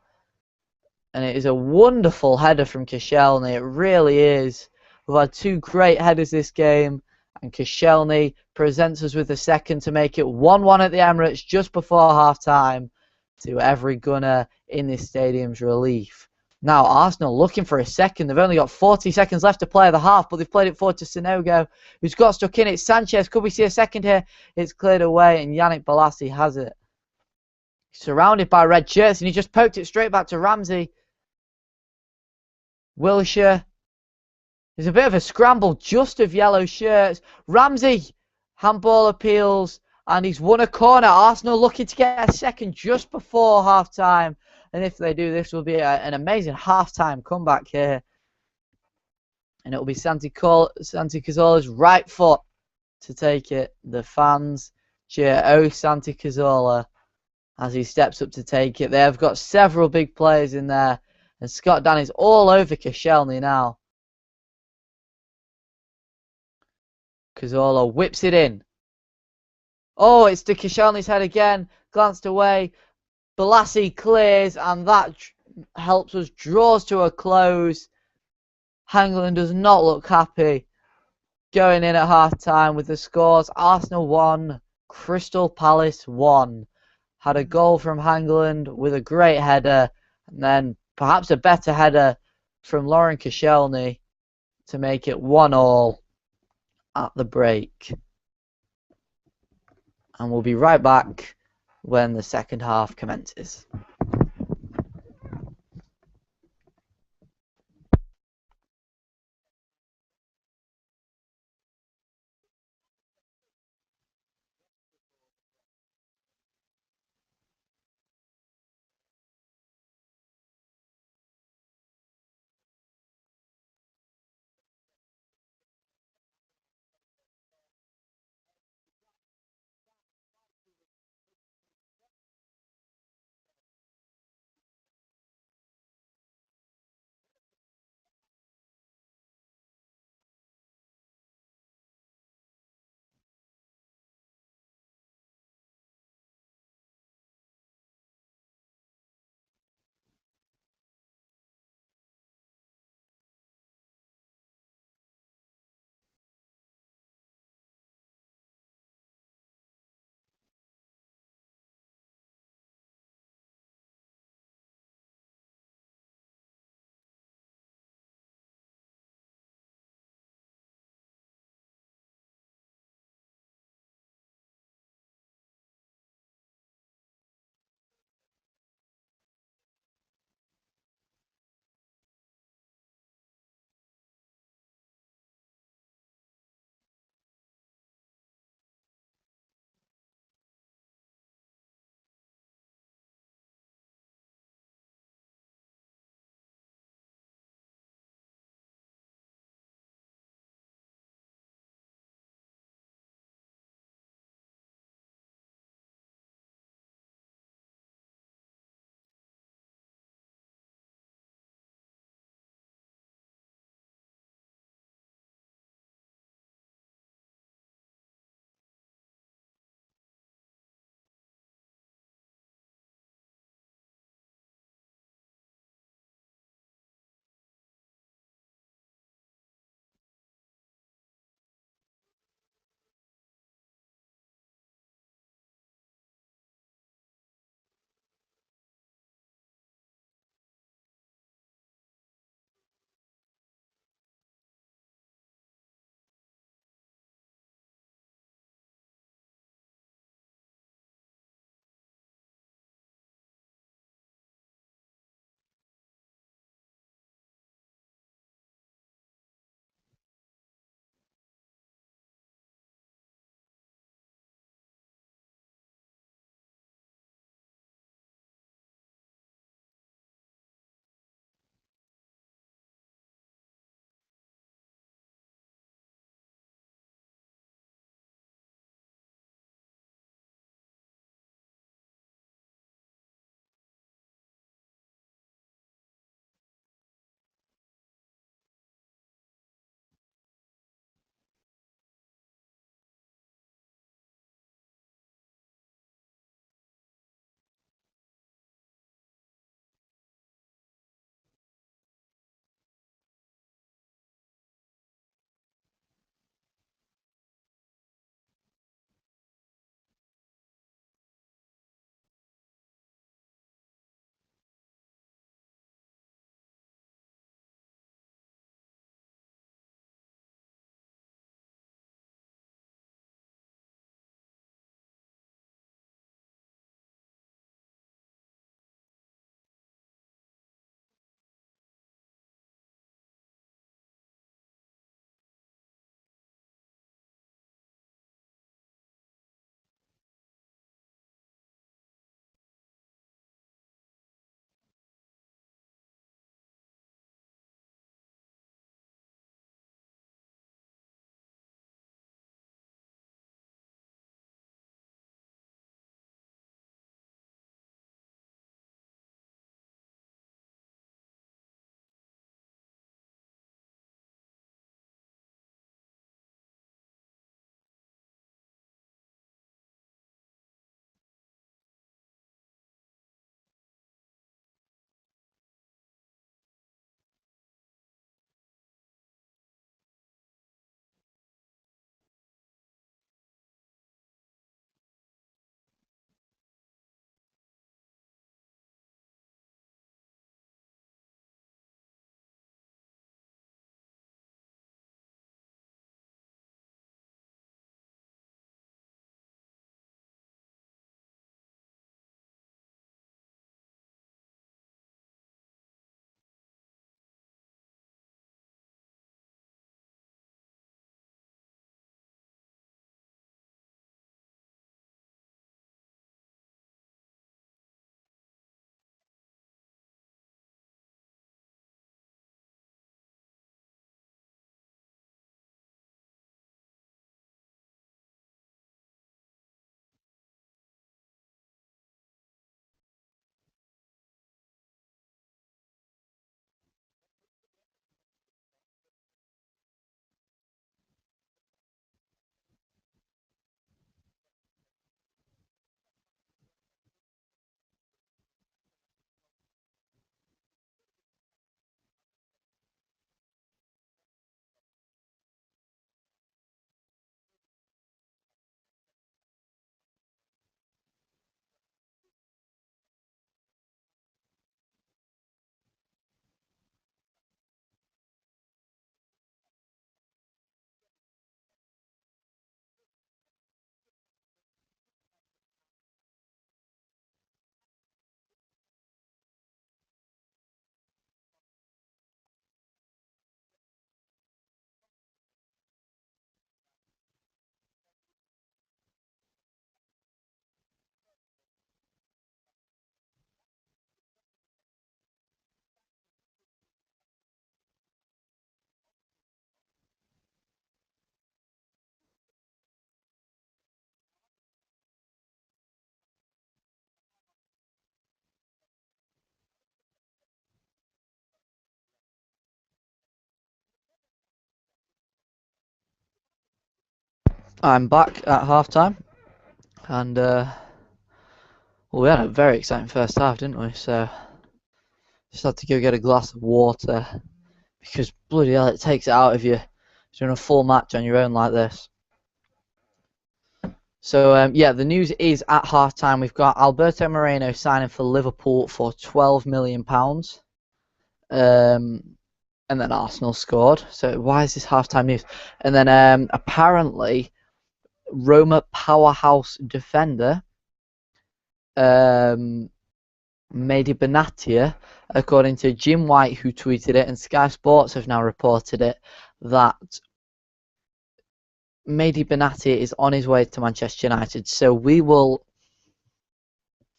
And it is a wonderful header from Koscielny. It really is. We've had two great headers this game. And Koscielny presents us with the second to make it 1-1 at the Emirates just before half-time, to every gunner in this stadium's relief. Now, Arsenal looking for a second. They've only got 40 seconds left to play the half, but they've played it forward to Sanogo, who's got stuck in it. Sanchez, could we see a second here? It's cleared away, and Yannick Bolasie has it. Surrounded by red shirts, and he just poked it straight back to Ramsey. Wilshere. There's a bit of a scramble just of yellow shirts. Ramsey, handball appeals, and he's won a corner. Arsenal looking to get a second just before half-time. And if they do, this will be an amazing half-time comeback here. And it will be Santi Cazzola's right foot to take it. The fans cheer "Oh Santi Cazzola" as he steps up to take it. They have got several big players in there. And Scott Dann is all over Koscielny now. Cazzola whips it in. Oh, it's to Koscielny's head again. Glanced away. Bolasie clears, and that helps us, draws to a close. Hangeland does not look happy going in at half-time with the scores. Arsenal 1, Crystal Palace 1. Had a goal from Hangeland with a great header, and then perhaps a better header from Laurent Koscielny to make it 1-1 at the break. And we'll be right back when the second half commences. I'm back at halftime, and well, we had a very exciting first half, didn't we? So just had to go get a glass of water because bloody hell, it takes it out of you doing a full match on your own like this. So yeah, the news is at halftime we've got Alberto Moreno signing for Liverpool for £12 million. And then Arsenal scored. So why is this halftime news? And then apparently Roma powerhouse defender Mehdi Benatia, according to Jim White, who tweeted it, and Sky Sports have now reported it, that Mehdi Benatia is on his way to Manchester United. So we will,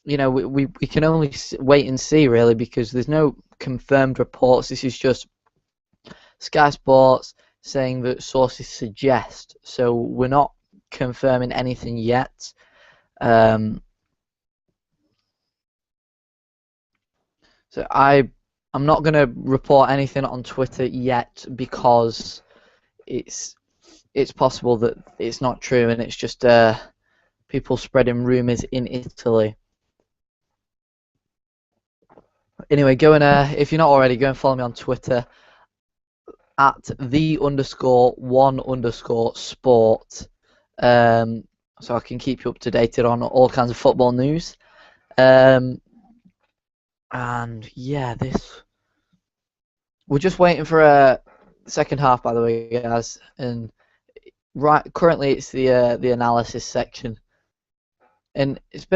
you know, we can only wait and see, really, because there's no confirmed reports. This is just Sky Sports saying that sources suggest. So we're not confirming anything yet. So I'm not going to report anything on Twitter yet because it's possible that it's not true and it's just people spreading rumours in Italy. Anyway, go and if you're not already, go and follow me on Twitter at _1_sport. So I can keep you up to date on all kinds of football news. And yeah, we're just waiting for a second half, by the way, guys. And currently it's the analysis section, and it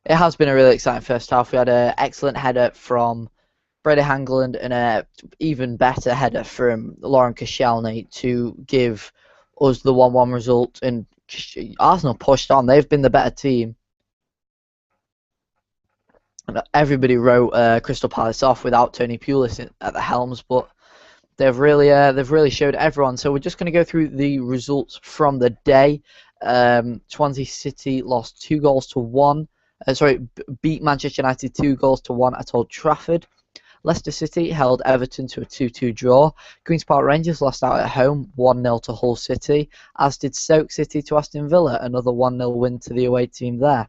has been a really exciting first half. We had an excellent header from Brede Hangeland and an even better header from Laurent Koscielny to give us the 1-1 result. And Arsenal pushed on. They've been the better team. Everybody wrote Crystal Palace off without Tony Pulis at the helms, but they've really showed everyone. So we're just going to go through the results from the day. Swansea City lost 2-1. Beat Manchester United 2-1 at Old Trafford. Leicester City held Everton to a 2-2 draw. Queen's Park Rangers lost out at home 1-0 to Hull City, as did Stoke City to Aston Villa, another 1-0 win to the away team there.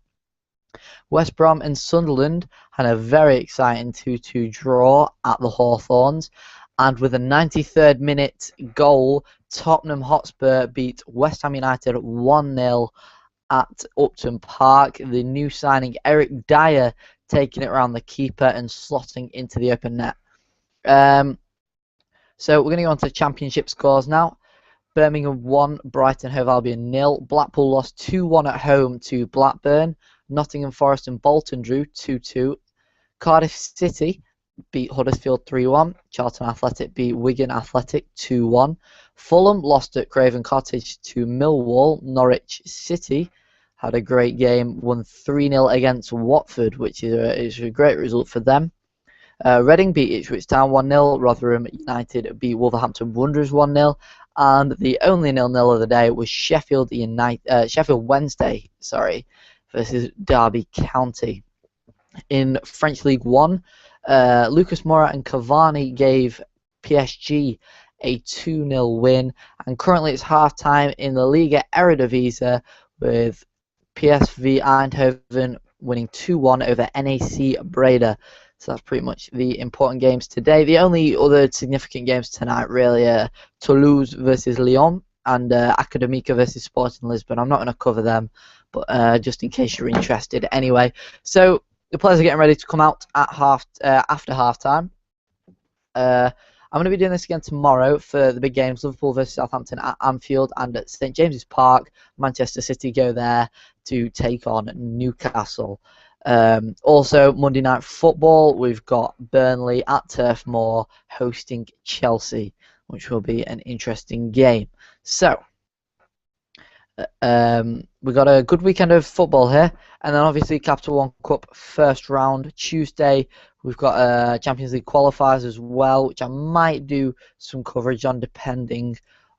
West Brom and Sunderland had a very exciting 2-2 draw at the Hawthorns, and with a 93rd minute goal, Tottenham Hotspur beat West Ham United 1-0 at Upton Park. The new signing Eric Dyer taking it around the keeper and slotting into the open net. So we're going to go on to Championship scores now. Birmingham 1, Brighton Hove Albion 0. Blackpool lost 2-1 at home to Blackburn. Nottingham Forest and Bolton drew 2-2. Cardiff City beat Huddersfield 3-1. Charlton Athletic beat Wigan Athletic 2-1. Fulham lost at Craven Cottage to Millwall. Norwich City had a great game, won 3-0 against Watford, which is a great result for them. Reading beat Ipswich Town 1-0. Rotherham United beat Wolverhampton Wanderers 1-0. And the only 0-0 of the day was Sheffield Wednesday, versus Derby County. In French League 1, Lucas Moura and Cavani gave PSG a 2-0 win, and currently it's half-time in the Liga Eredivisie with PSV Eindhoven winning 2-1 over NAC Breda. So that's pretty much the important games today. The only other significant games tonight really are Toulouse versus Lyon and Academica versus Sporting Lisbon. I'm not going to cover them, but just in case you're interested. Anyway, so the players are getting ready to come out at after halftime. I'm going to be doing this again tomorrow for the big games: Liverpool versus Southampton at Anfield, and at St James's Park, Manchester City go there to take on Newcastle. Also, Monday Night Football, we've got Burnley at Turf Moor hosting Chelsea, which will be an interesting game. So, we've got a good weekend of football here, and then obviously Capital One Cup first round Tuesday. We've got Champions League qualifiers as well, which I might do some coverage on depending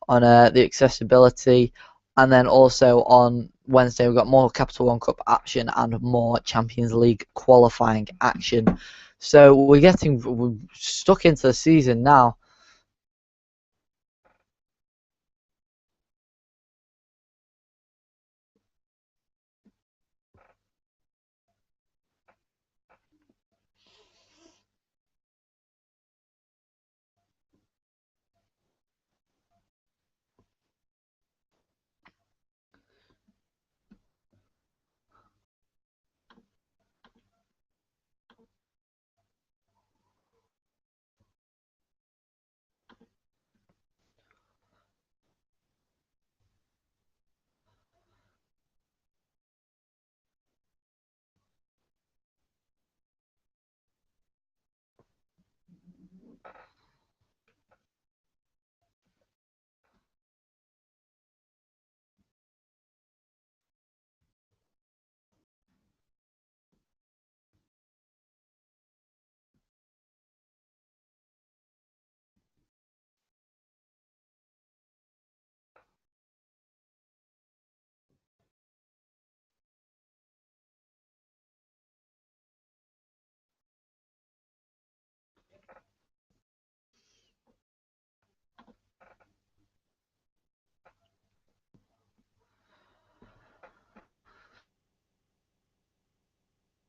on the accessibility. And then also on Wednesday we've got more Capital One Cup action and more Champions League qualifying action. So we're stuck into the season now.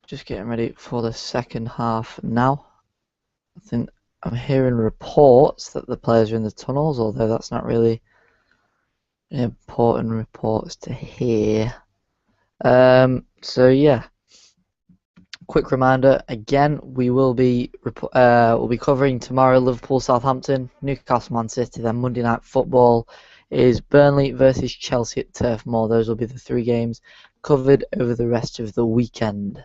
Just getting ready for the second half now. I think I'm hearing reports that the players are in the tunnels, although that's not really important reports to hear. So yeah, quick reminder again, we'll be covering tomorrow Liverpool, Southampton, Newcastle, Man City. Then Monday Night Football is Burnley versus Chelsea at Turf Moor. Those will be the 3 games covered over the rest of the weekend.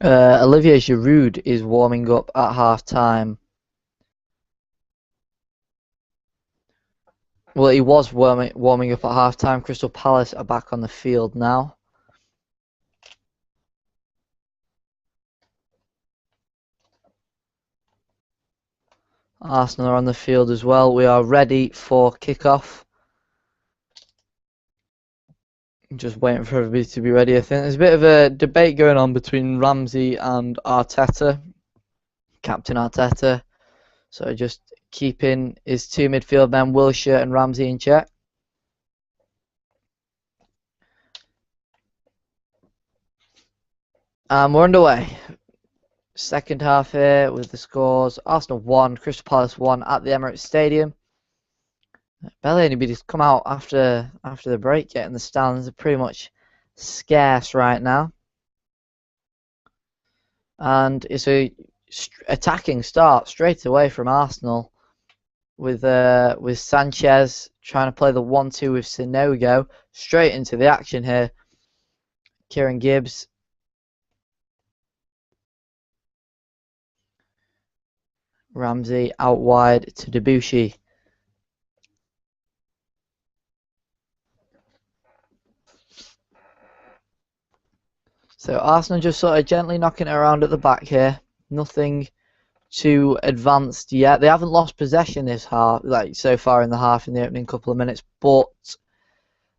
Olivier Giroud is warming up at half-time. Well, he was warming up at half-time. Crystal Palace are back on the field now. Arsenal are on the field as well. We are ready for kickoff. Just waiting for everybody to be ready. I think there's a bit of a debate going on between Ramsey and Arteta, Captain Arteta. So just keeping his 2 midfield men, Wilshere and Ramsey, in check. And we're underway. Second half here with the scores. Arsenal 1, Crystal Palace 1 at the Emirates Stadium. Barely anybody's come out after the break yet, and the stands are pretty much scarce right now. And it's a attacking start straight away from Arsenal with Sanchez trying to play the 1-2 with Sanogo. Straight into the action here. Kieran Gibbs. Ramsey out wide to Debuchy. So Arsenal just sort of gently knocking it around at the back here. Nothing too advanced yet. They haven't lost possession this half, like so far in the half in the opening couple of minutes, but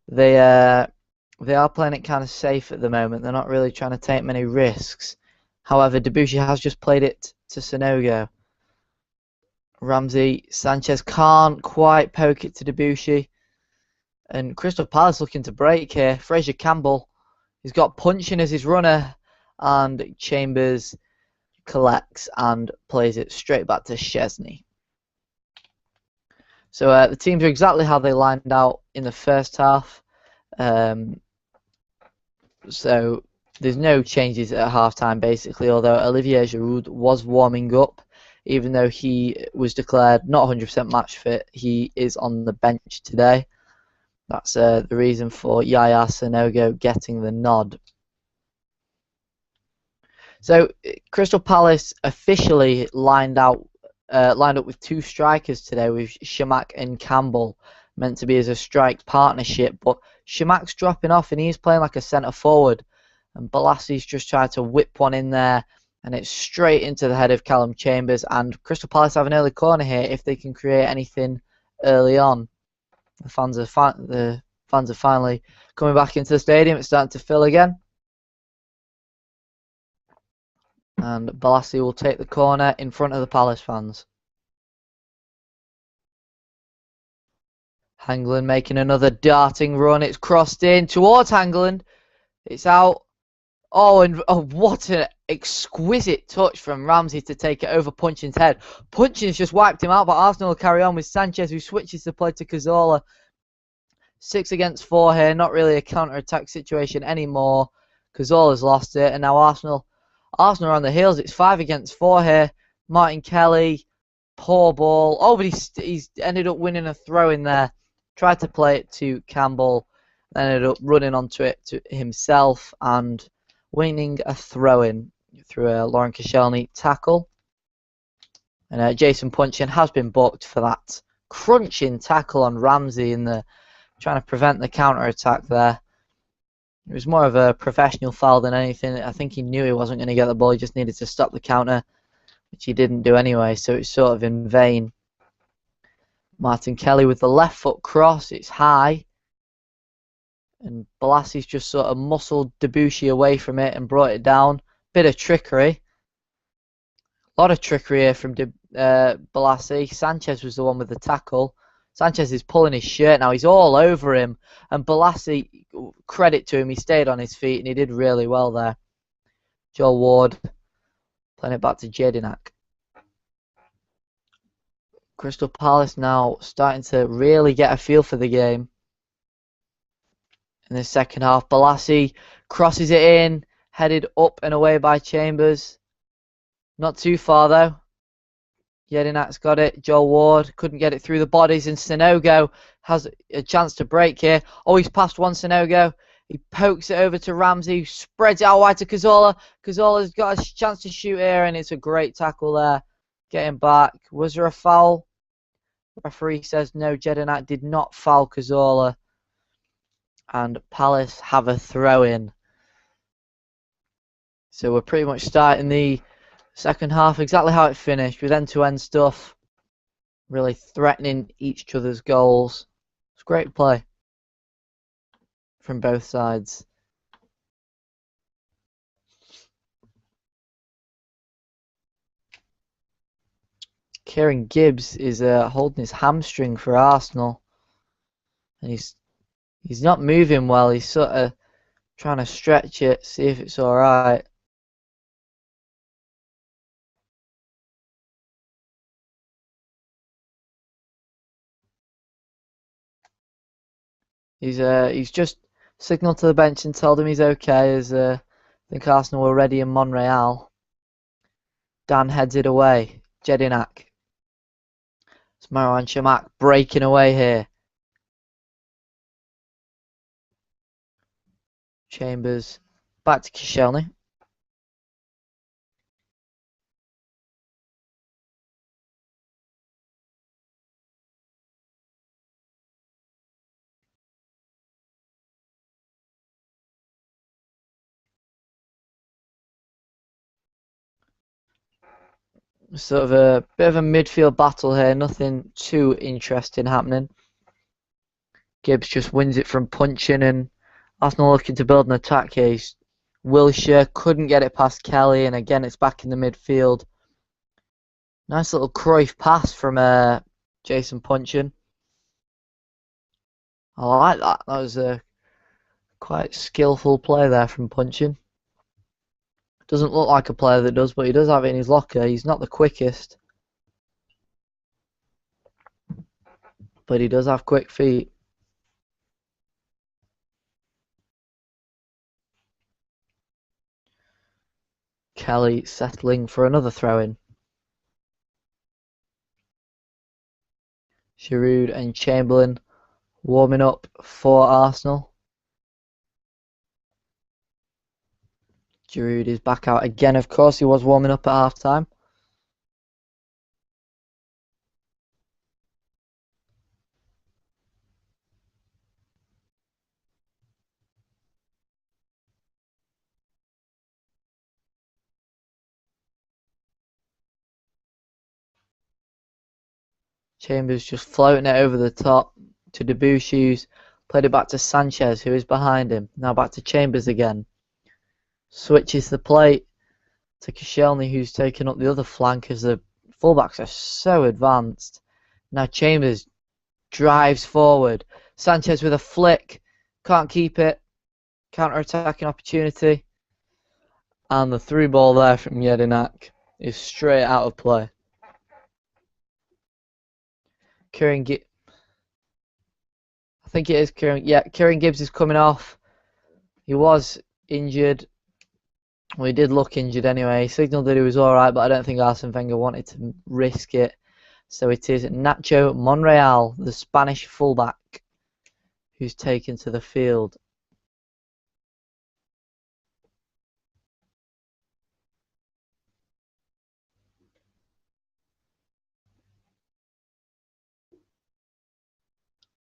they are playing it kind of safe at the moment. They're not really trying to take many risks. However, Debuchy has just played it to Sanogo. Ramsey, Sanchez can't quite poke it to Debuchy. And Crystal Palace looking to break here. Fraser Campbell, he's got punching as his runner, and Chambers collects and plays it straight back to Szczesny. So the teams are exactly how they lined out in the first half. So there's no changes at halftime basically, although Olivier Giroud was warming up. Even though he was declared not 100% match fit, he is on the bench today. That's the reason for Yaya Sanogo getting the nod. So Crystal Palace officially lined up with 2 strikers today, with Chamakh and Campbell, meant to be as a strike partnership. But Chamakh's dropping off and he's playing like a centre forward, and Bolassi's just tried to whip one in there, and it's straight into the head of Callum Chambers. And Crystal Palace have an early corner here if they can create anything early on. The fans are finally coming back into the stadium. It's starting to fill again. And Balassi will take the corner in front of the Palace fans. Hangland making another darting run. It's crossed in towards Hangland. It's out. Oh, and what an exquisite touch from Ramsey to take it over Punchin's head. Punchin's just wiped him out, but Arsenal will carry on with Sanchez, who switches the play to Cazorla. 6 against 4 here, not really a counter-attack situation anymore. Cazorla's lost it, and now Arsenal are on the heels. It's 5 against 4 here. Martin Kelly, poor ball. Oh, but he's ended up winning a throw in there. Tried to play it to Campbell, then ended up running onto it to himself and winning a throw-in through a Lauren Koscielny tackle. And Jason Punchin has been booked for that crunching tackle on Ramsey in the trying to prevent the counter attack there. It was more of a professional foul than anything. I think he knew he wasn't going to get the ball. He just needed to stop the counter, which he didn't do anyway. So it's sort of in vain. Martin Kelly with the left foot cross. It's high. And Bolassi's just sort of muscled Debussy away from it and brought it down. Bit of trickery. A lot of trickery here from Bolassi. Sanchez was the one with the tackle. Sanchez is pulling his shirt now. He's all over him. And Bolassi, credit to him, he stayed on his feet and he did really well there. Joel Ward playing it back to Jedinak. Crystal Palace now starting to really get a feel for the game. In the second half, Bolassi crosses it in, headed up and away by Chambers. Not too far though. Jedinak's got it. Joel Ward couldn't get it through the bodies, and Sanogo has a chance to break here. Oh, he's passed one Sanogo. He pokes it over to Ramsey, spreads it out wide to Cazorla. Cazorla's got a chance to shoot here, and it's a great tackle there. Getting back. Was there a foul? The referee says no, Jedinak did not foul Cazorla. And Palace have a throw-in. So we're pretty much starting the second half exactly how it finished, with end-to-end stuff, really threatening each other's goals. It's great play from both sides. Kieran Gibbs is holding his hamstring for Arsenal, and he's not moving well. He's sort of trying to stretch it, see if it's all right. He's just signalled to the bench and told him he's okay, as I think Arsenal were ready in Monreal. Dan heads it away. Jedinak. It's Marouane Chamakh breaking away here. Chambers back to Koscielny. Sort of a bit of a midfield battle here. Nothing too interesting happening. Gibbs just wins it from punching, and Arsenal looking to build an attack here. Wilshere couldn't get it past Kelly, and again it's back in the midfield. Nice little Cruyff pass from Jason Puncheon. I like that. That was a quite skillful play there from Puncheon. Doesn't look like a player that does, but he does have it in his locker. He's not the quickest, but he does have quick feet. Kelly settling for another throw-in. Giroud and Chamberlain warming up for Arsenal. Giroud is back out again. Of course, he was warming up at half-time. Chambers just floating it over the top to Debussy. Played it back to Sanchez, who is behind him. Now back to Chambers again. Switches the plate to Koscielny, who's taken up the other flank as the fullbacks are so advanced. Now Chambers drives forward. Sanchez with a flick. Can't keep it. Counter-attacking opportunity. And the through ball there from Jedinak is straight out of play. Kieran Gibbs. I think it is Kieran. Yeah, Kieran Gibbs is coming off. He was injured. Well, he did look injured anyway. He signalled that he was alright, but I don't think Arsene Wenger wanted to risk it. So it is Nacho Monreal, the Spanish fullback, who's taken to the field.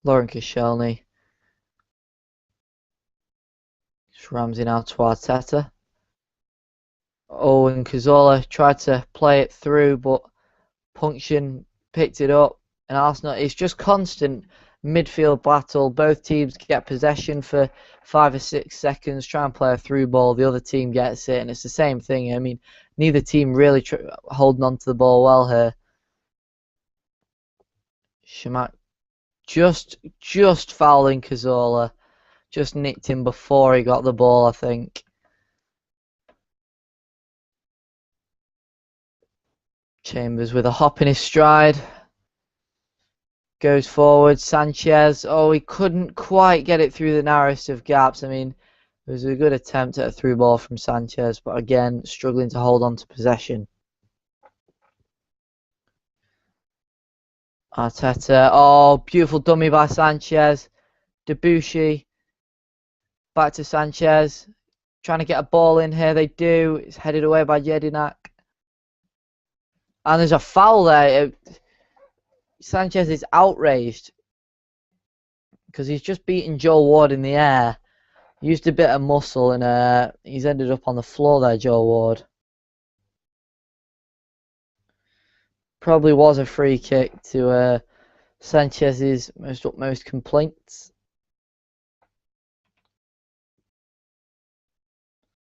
Lauren Koscielny. Just Ramsey now to Arteta. Oh, and Cazorla tried to play it through, but Puncheon picked it up. And Arsenal, it's just constant midfield battle. Both teams get possession for 5 or 6 seconds, try and play a through ball. The other team gets it, and it's the same thing. I mean, neither team really holding on to the ball well here. Chamakh just fouling Cazorla. Just nicked him before he got the ball, I think. Chambers with a hop in his stride. Goes forward. Sanchez. Oh, he couldn't quite get it through the narrowest of gaps. I mean, it was a good attempt at a through ball from Sanchez, but again, struggling to hold on to possession. Arteta. Oh, beautiful dummy by Sanchez. Debuchy. Back to Sanchez. Trying to get a ball in here. They do. It's headed away by Jedinak. And there's a foul there. Sanchez is outraged because he's just beaten Joe Ward in the air. Used a bit of muscle and he's ended up on the floor there, Joe Ward. Probably was a free kick to Sanchez's utmost complaints.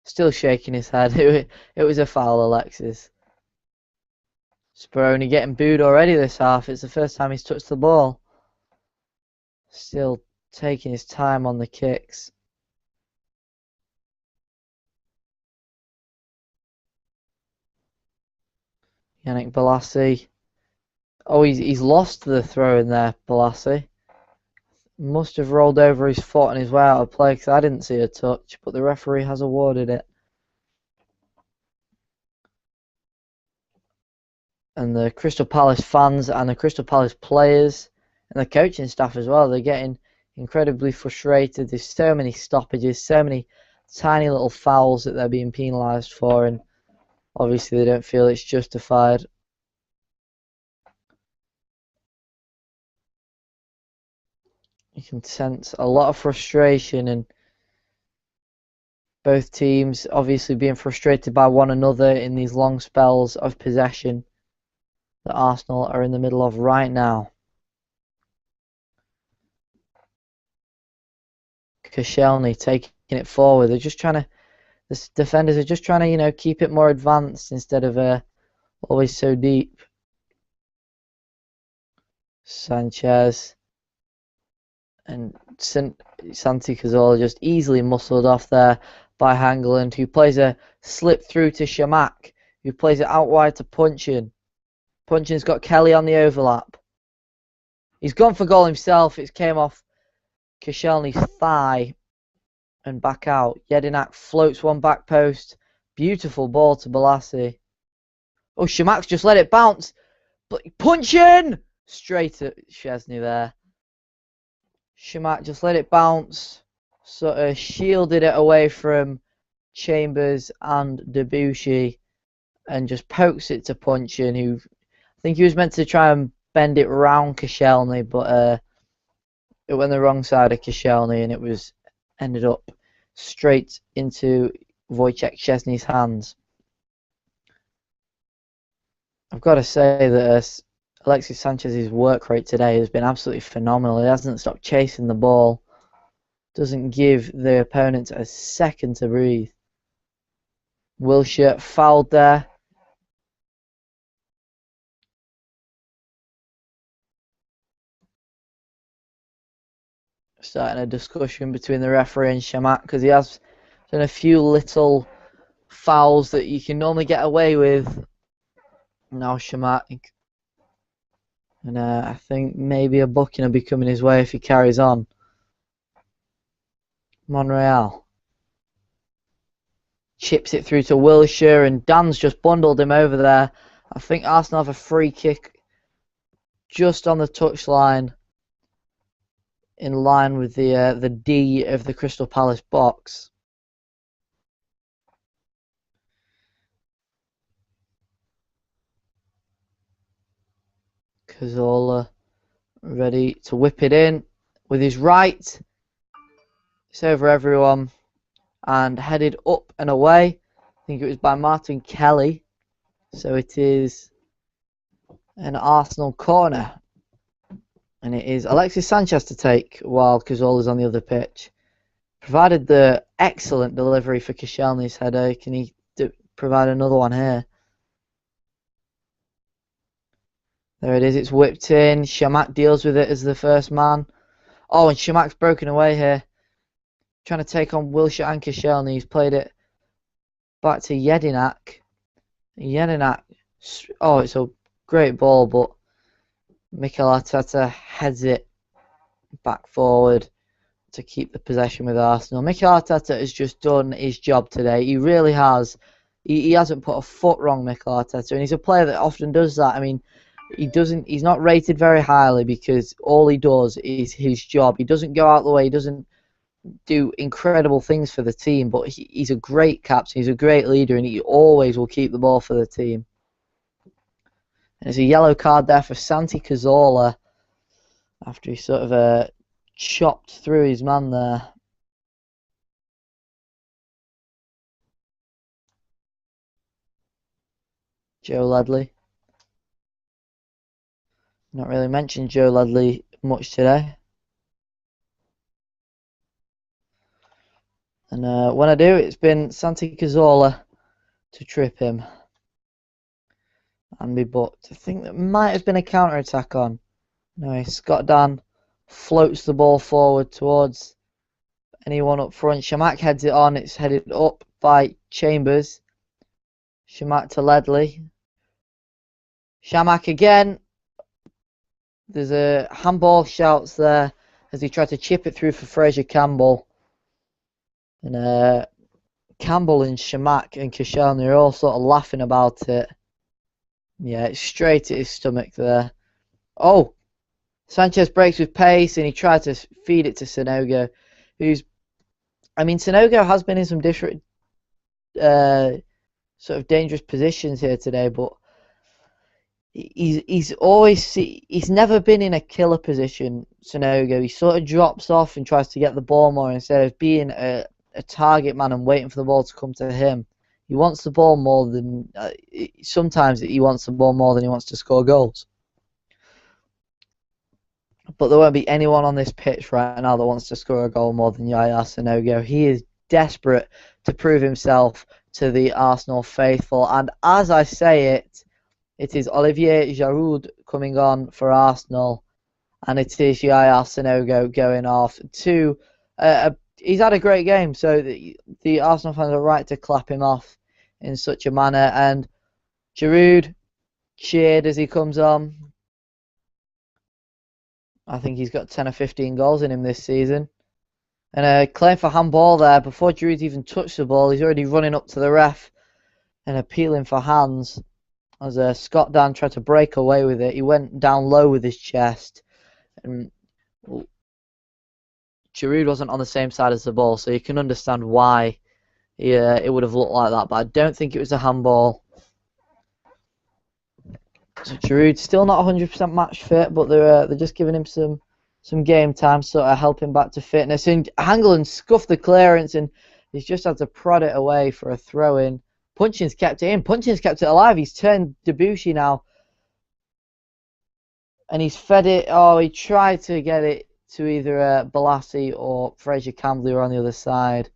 Still shaking his head. It was a foul, Alexis. Speroni getting booed already this half. It's the first time he's touched the ball. Still taking his time on the kicks. Yannick Bolasie. Oh, he's lost the throw in there, Bolasie. Must have rolled over his foot on his way out of play because I didn't see a touch, but the referee has awarded it. And the Crystal Palace fans and the Crystal Palace players and the coaching staff as well, they're getting incredibly frustrated. There's so many stoppages, so many tiny little fouls that they're being penalised for, and obviously they don't feel it's justified. You can sense a lot of frustration, and both teams obviously being frustrated by one another in these long spells of possession that Arsenal are in the middle of right now. Koscielny taking it forward. They're just trying to, the defenders are just trying to, keep it more advanced instead of always so deep. Sanchez and Santi Cazorla just easily muscled off there by Hangeland, who plays a slip through to Chamakh, who plays it out wide to Puncheon. Puncheon's got Kelly on the overlap. He's gone for goal himself. It came off Koscielny's thigh and back out. Jedinak floats one back post. Beautiful ball to Bolasie. Oh, Chamakh's just let it bounce. Puncheon! Straight at Szczesny there. Chamakh just let it bounce. Sort of shielded it away from Chambers and Debuchy and just pokes it to Puncheon, who I think he was meant to try and bend it round Koscielny, but it went the wrong side of Koscielny and it was ended up straight into Wojciech Szczesny's hands. I've got to say that Alexis Sanchez's work rate today has been absolutely phenomenal. He hasn't stopped chasing the ball. Doesn't give the opponent a second to breathe. Wilshere fouled there. Starting a discussion between the referee and Chamakh because he has done a few little fouls that you can normally get away with. Now Chamakh. And I think maybe a booking will be coming his way if he carries on. Monreal chips it through to Wilshere, and Dan's just bundled him over there. I think Arsenal have a free kick just on the touchline, in line with the D of the Crystal Palace box. Cazorla ready to whip it in. with his right. It's over everyone and headed up and away. I think it was by Martin Kelly. So it is an Arsenal corner. And it is Alexis Sanchez to take while Cazorla's on the other pitch. Provided the excellent delivery for Koscielny's header. Can he provide another one here? There it is. It's whipped in. Chamakh deals with it as the first man. Oh, and Chamakh's broken away here. Trying to take on Wilshere and Koscielny. He's played it back to Jedinak. Jedinak. Oh, it's a great ball, but Mikel Arteta heads it back forward to keep the possession with Arsenal. Mikel Arteta has just done his job today. He really has. He hasn't put a foot wrong, Mikel Arteta, and he's a player that often does that. I mean, he's not rated very highly because all he does is his job. He doesn't go out the way. He doesn't do incredible things for the team, but he's a great captain. He's a great leader, and he always will keep the ball for the team. And there's a yellow card there for Santi Cazorla after he sort of chopped through his man there. Joe Ledley. Not really mentioned Joe Ledley much today. And when I do, it's been Santi Cazorla to trip him and be booked. I think there might have been a counter-attack on. No, Scott Dan floats the ball forward towards anyone up front. Chamakh heads it on. It's headed up by Chambers. Chamakh to Ledley. Chamakh again. There's a handball shouts there as he tried to chip it through for Fraser Campbell. And Campbell and Chamakh and Koscielny are all sort of laughing about it. Yeah, it's straight at his stomach there. Oh! Sanchez breaks with pace and he tried to feed it to Sanogo. Sanogo has been in some different sort of dangerous positions here today, but he's never been in a killer position, Sanogo. He sort of drops off and tries to get the ball more instead of being a target man and waiting for the ball to come to him. He wants the ball more than sometimes he wants the ball more than he wants to score goals. But there won't be anyone on this pitch right now that wants to score a goal more than Yaya Sanogo. He is desperate to prove himself to the Arsenal faithful. And as I say it, it is Olivier Giroud coming on for Arsenal. And it is Yaya Sanogo going off to... he's had a great game, so the Arsenal fans are right to clap him off in such a manner. And Giroud cheered as he comes on. I think he's got 10 or 15 goals in him this season. And a claim for handball there. Before Giroud's even touched the ball, he's already running up to the ref and appealing for hands. As Scott Dan tried to break away with it, he went down low with his chest. And Giroud wasn't on the same side as the ball, so you can understand why it would have looked like that. But I don't think it was a handball. So Giroud's still not 100% match fit, but they're just giving him some game time, sort of helping back to fitness. And Hangeland scuffed the clearance, and he's just had to prod it away for a throw-in. Punchin's kept it in. Punchin's kept it alive. He's turned Debuchy now, and he's fed it. Oh, he tried to get it to either Balassi or Fraser Campbell, who are on the other side.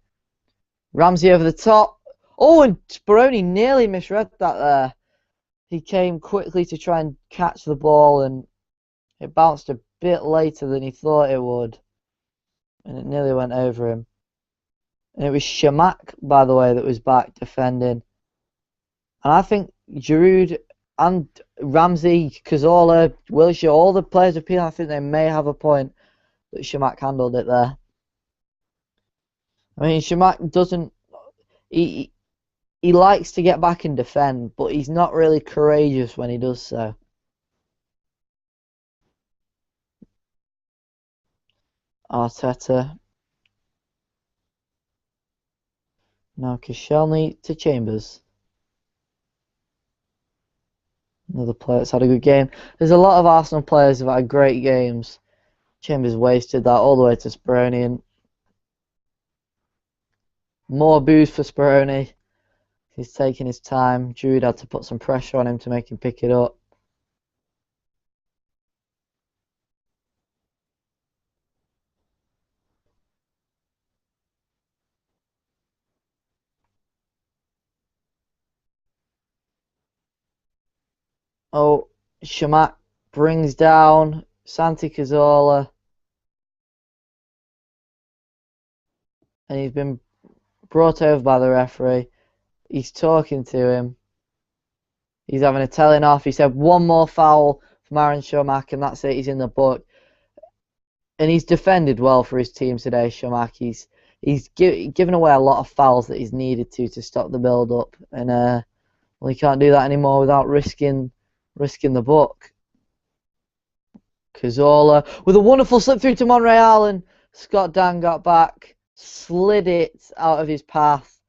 Ramsey over the top. Oh, and Speroni nearly misread that there. He came quickly to try and catch the ball, and it bounced a bit later than he thought it would. And it nearly went over him. And it was Chamakh, by the way, that was back defending. And I think Giroud and Ramsey, Cazorla, Wilshere, all the players appeal, I think they may have a point that Chamakh handled it there. I mean, Chamakh doesn't... He likes to get back and defend, but he's not really courageous when he does so. Arteta. Now Koscielny to Chambers. Another player that's had a good game. There's a lot of Arsenal players who've had great games. Chambers wasted that all the way to Speroni, and more booze for Speroni. He's taking his time. Giroud had to put some pressure on him to make him pick it up. Oh, Chamakh brings down Santi Cazorla, and he's been brought over by the referee. He's talking to him. He's having a telling off. He said one more foul from Aaron Chamakh, and that's it. He's in the book. And he's defended well for his team today, Chamakh. He's given away a lot of fouls that he's needed to stop the build-up. And well, he can't do that anymore without risking the book. Cazorla with a wonderful slip through to Monreal, and Scott Dan got back, slid it out of his path,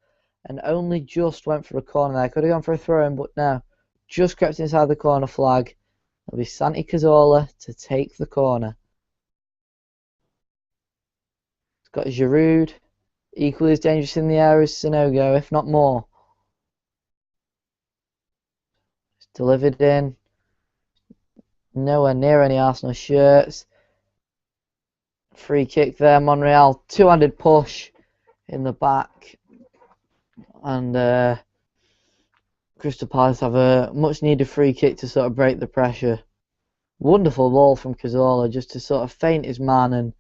and only just went for a corner there. Could have gone for a throw-in, but no. Just crept inside the corner flag. It'll be Santi Cazorla to take the corner. It's got Giroud, equally as dangerous in the air as Sanogo, if not more. It's delivered in. Nowhere near any Arsenal shirts. Free kick there, Monreal. Two-handed push in the back. And Crystal Palace have a much-needed free kick to sort of break the pressure. Wonderful ball from Cazorla just to sort of feint his man and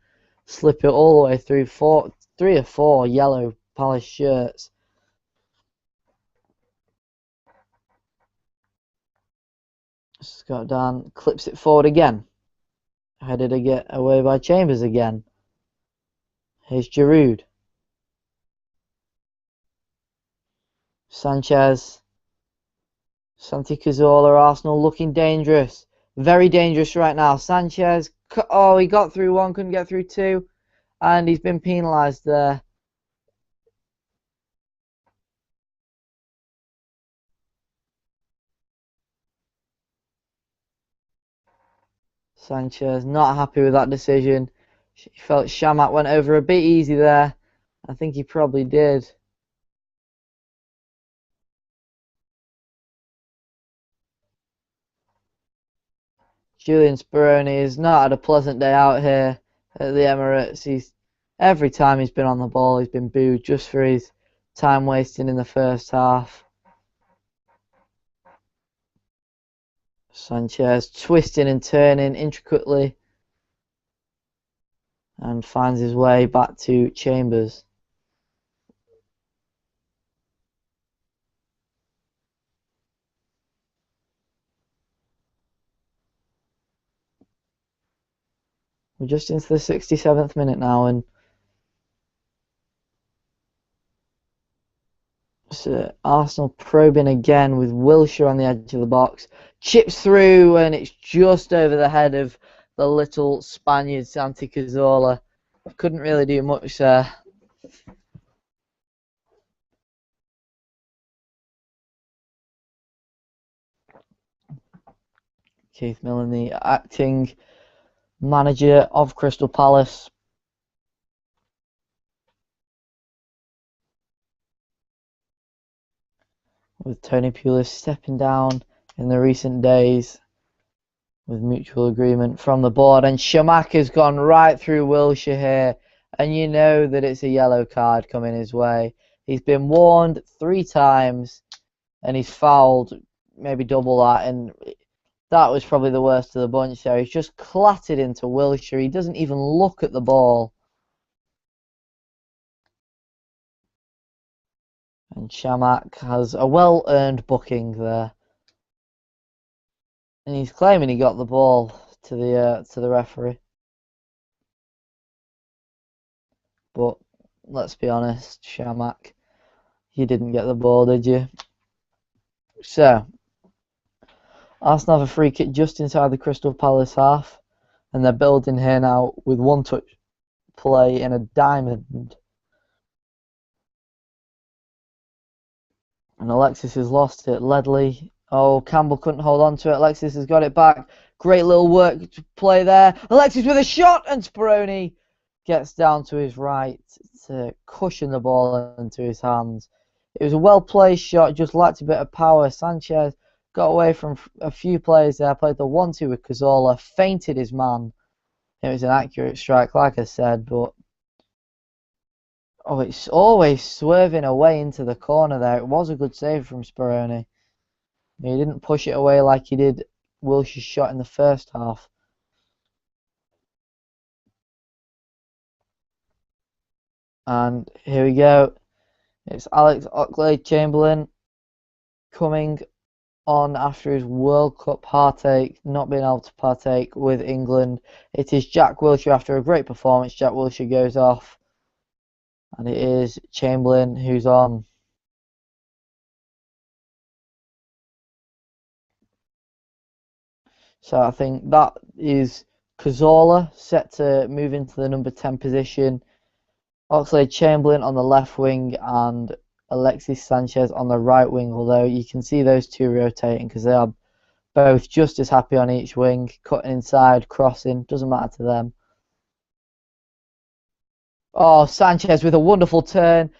slip it all the way through three or four yellow Palace shirts. Scott Dan clips it forward again. Headed to get away by Chambers again. Here's Giroud. Sanchez. Santi Cazorla, Arsenal looking dangerous. Very dangerous right now. Sanchez. Oh, he got through one, couldn't get through two. And he's been penalised there. Sanchez not happy with that decision. He felt Chamakh went over a bit easy there. I think he probably did. Julian Speroni has not had a pleasant day out here at the Emirates. Every time he's been on the ball, he's been booed just for his time wasting in the first half. Sanchez twisting and turning intricately and finds his way back to Chambers. We're just into the 67th minute now, and so Arsenal probing again with Wilshere on the edge of the box. Chips through, and it's just over the head of the little Spaniard, Santi Cazorla. Couldn't really do much there. Keith Millen, the acting manager of Crystal Palace. With Tony Pulis stepping down in the recent days with mutual agreement from the board. And Chamakh has gone right through Wilshere here. And you know that it's a yellow card coming his way. He's been warned 3 times and he's fouled maybe double that. And that was probably the worst of the bunch there. He's just clattered into Wilshere. He doesn't even look at the ball. And Chamakh has a well-earned booking there. And he's claiming he got the ball to the referee. But let's be honest, Chamakh, you didn't get the ball, did you? So, Arsenal have a free kick just inside the Crystal Palace half. And they're building here now with one-touch play in a diamond. And Alexis has lost it. Ledley. Oh, Campbell couldn't hold on to it. Alexis has got it back. Great little work to play there. Alexis with a shot, and Speroni gets down to his right to cushion the ball into his hands. It was a well-placed shot, just lacked a bit of power. Sanchez got away from a few players there, played the 1-2 with Cazorla, feinted his man. It was an accurate strike, like I said, but it's always swerving away into the corner there. It was a good save from Speroni. He didn't push it away like he did Wilshere's shot in the first half. And here we go. It's Alex Oxlade-Chamberlain coming on after his World Cup heartache, not being able to partake with England. It is Jack Wilshere after a great performance. Jack Wilshere goes off. And it is Chamberlain who's on. So I think that is Cazorla set to move into the number 10 position. Oxlade-Chamberlain on the left wing and Alexis Sanchez on the right wing, although you can see those two rotating because they are both just as happy on each wing, cutting inside, crossing, doesn't matter to them. Oh, Sanchez with a wonderful turn,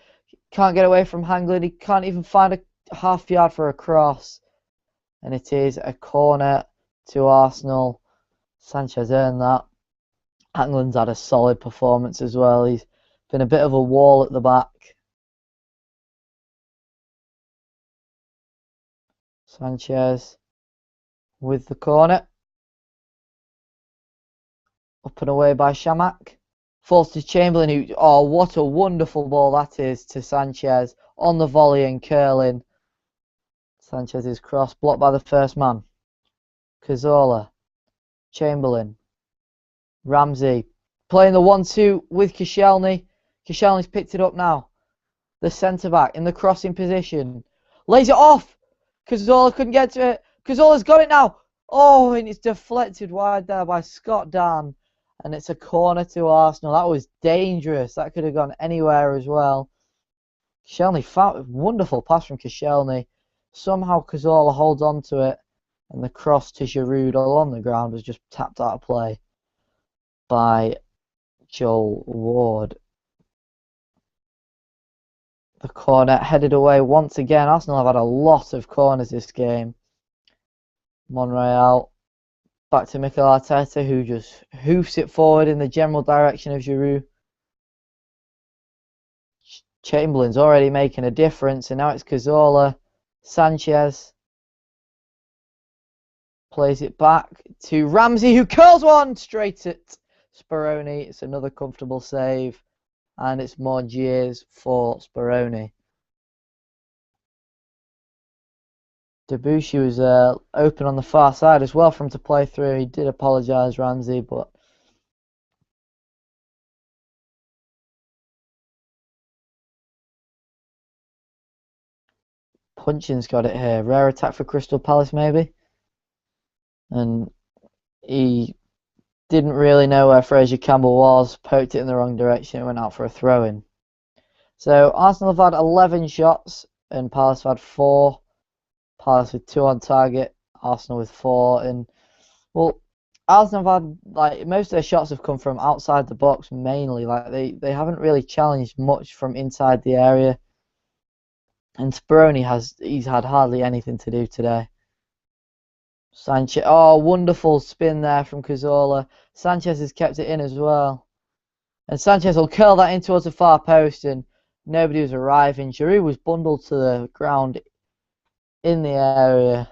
can't get away from Hanglin, he can't even find a half yard for a cross, and it is a corner to Arsenal. Sanchez earned that. Hanglin's had a solid performance as well, he's been a bit of a wall at the back. Sanchez with the corner. Up and away by Chamakh. Falls to Chamberlain, who, oh, what a wonderful ball that is to Sanchez on the volley and curling. Sanchez's cross blocked by the first man. Cazorla, Chamberlain, Ramsey playing the 1-2 with Koscielny. Koscielny's picked it up now. The centre back in the crossing position. Lays it off. Cazorla couldn't get to it. Cazorla's got it now. Oh, and it's deflected wide there by Scott Dann. And it's a corner to Arsenal. That was dangerous. That could have gone anywhere as well. Koscielny found a wonderful pass from Koscielny. Somehow Cazorla holds on to it. And the cross to Giroud all on the ground was just tapped out of play by Joel Ward. The corner headed away once again. Arsenal have had a lot of corners this game. Monreal back to Mikel Arteta, who just hoofs it forward in the general direction of Giroud. Chamberlain's already making a difference, and now it's Cazorla. Sanchez plays it back to Ramsey, who curls one straight at Speroni. It's another comfortable save, and it's more jeers for Speroni. Debuchy was open on the far side as well for him to play through. He did apologise, Ramsey, but Punchin's got it here. Rare attack for Crystal Palace, maybe. And he didn't really know where Fraser Campbell was, poked it in the wrong direction, and went out for a throw-in. So Arsenal have had 11 shots, and Palace have had 4. Palace with 2 on target, Arsenal with 4. And, well, Arsenal have had, like, most of their shots have come from outside the box, mainly. Like, they haven't really challenged much from inside the area. And Speroni he's had hardly anything to do today. Sanchez, oh, wonderful spin there from Cazorla. Sanchez has kept it in as well. And Sanchez will curl that in towards the far post, and nobody was arriving. Giroud was bundled to the ground in the area,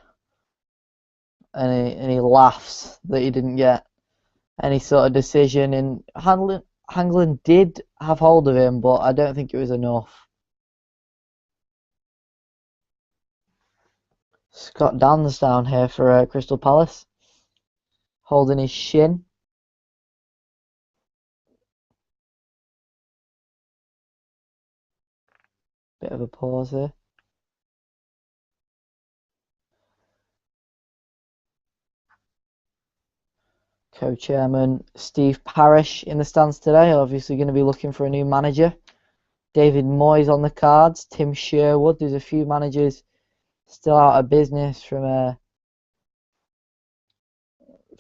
and he laughs that he didn't get any sort of decision. And Hanglin did have hold of him, but I don't think it was enough. Scott Dann's down here for Crystal Palace, holding his shin. Bit of a pause here. Co-chairman Steve Parish in the stands today, obviously going to be looking for a new manager. David Moyes on the cards, Tim Sherwood. There's a few managers still out of business from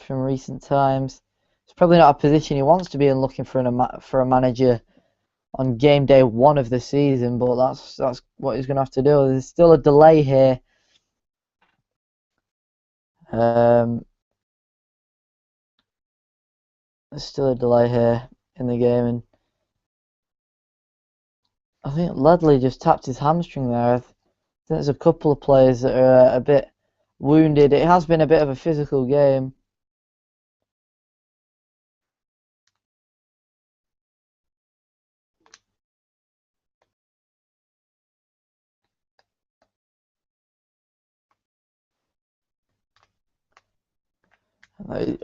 from recent times. It's probably not a position he wants to be in, looking for a manager on game day 1 of the season, but that's what he's going to have to do. There's still a delay here. There's still a delay here in the game, and I think Ledley just tapped his hamstring there. I think there's a couple of players that are a bit wounded. It has been a bit of a physical game.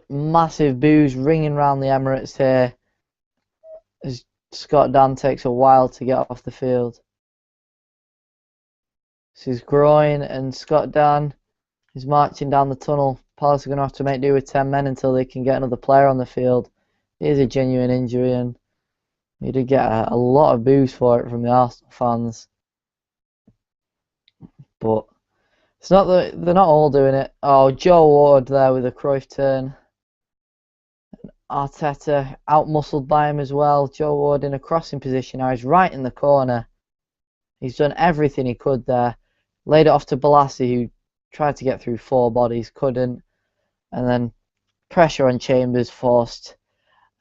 Massive boos ringing around the Emirates here as Scott Dann takes a while to get off the field. This is groin, and Scott Dann is marching down the tunnel. Palace are going to have to make do with 10 men until they can get another player on the field. It is a genuine injury, and we did get a lot of boos for it from the Arsenal fans. But it's not that they're not all doing it. Oh, Joe Ward there with a Cruyff turn. Arteta out-muscled by him as well. Joe Ward in a crossing position now. He's right in the corner. He's done everything he could there. Laid it off to Balassi, who tried to get through 4 bodies, couldn't. And then pressure on Chambers forced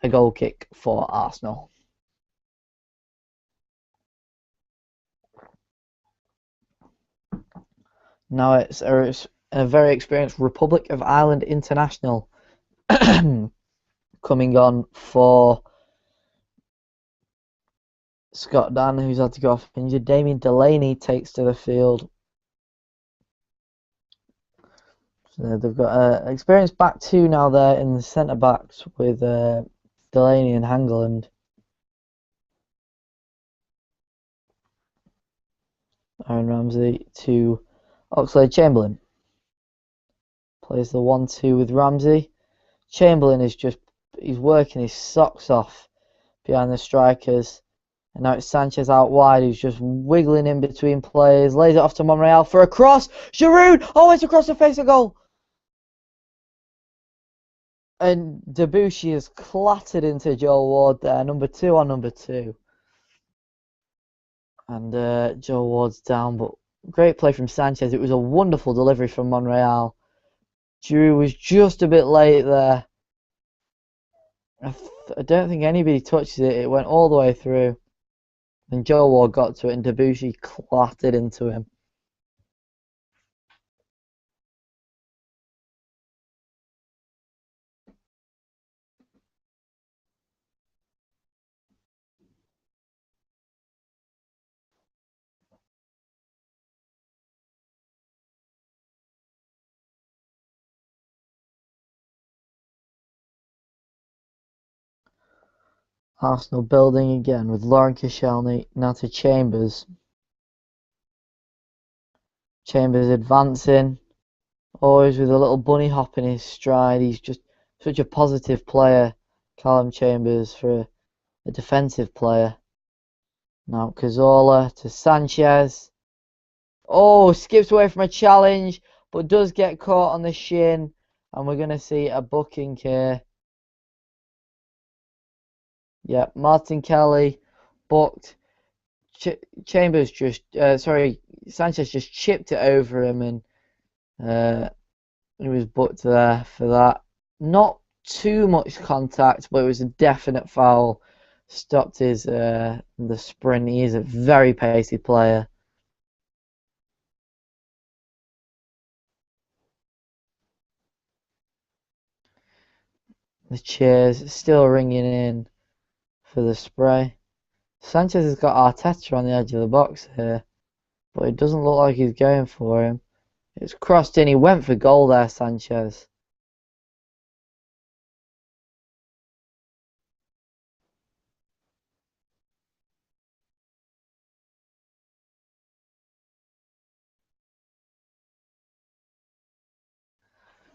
a goal kick for Arsenal. Now it's a very experienced Republic of Ireland international coming on for Scott Dann, who's had to go off injured. Damien Delaney takes to the field. So they've got experienced back 2 now there in the centre backs with Delaney and Hangeland. Aaron Ramsey to Oxlade-Chamberlain. Plays the 1-2 with Ramsey. Chamberlain he's working his socks off behind the strikers. And now it's Sanchez out wide, who's just wiggling in between players. Lays it off to Monreal for a cross. Giroud! Oh, it's across the face of goal. And Debuchy has clattered into Joel Ward there. Number 2 on number 2. And Joel Ward's down, but great play from Sanchez. It was a wonderful delivery from Monreal. Giroud was just a bit late there. I don't think anybody touches it. It went all the way through. And Joel Ward got to it, and Debuchy clattered into him. Arsenal building again with Lauren Koscielny now to Chambers. Chambers advancing, always with a little bunny hop in his stride. He's just such a positive player, Callum Chambers, for a defensive player. Now Cazorla to Sanchez. Oh, skips away from a challenge, but does get caught on the shin. And we're going to see a booking here. Yeah, Martin Kelly booked. Chambers Sanchez just chipped it over him, and he was booked there for that. Not too much contact, but it was a definite foul. Stopped the sprint. He is a very pacey player. The cheers still ringing in for the spray. Sanchez has got Arteta on the edge of the box here, but it doesn't look like he's going for him. It's crossed in. He went for goal there, Sanchez.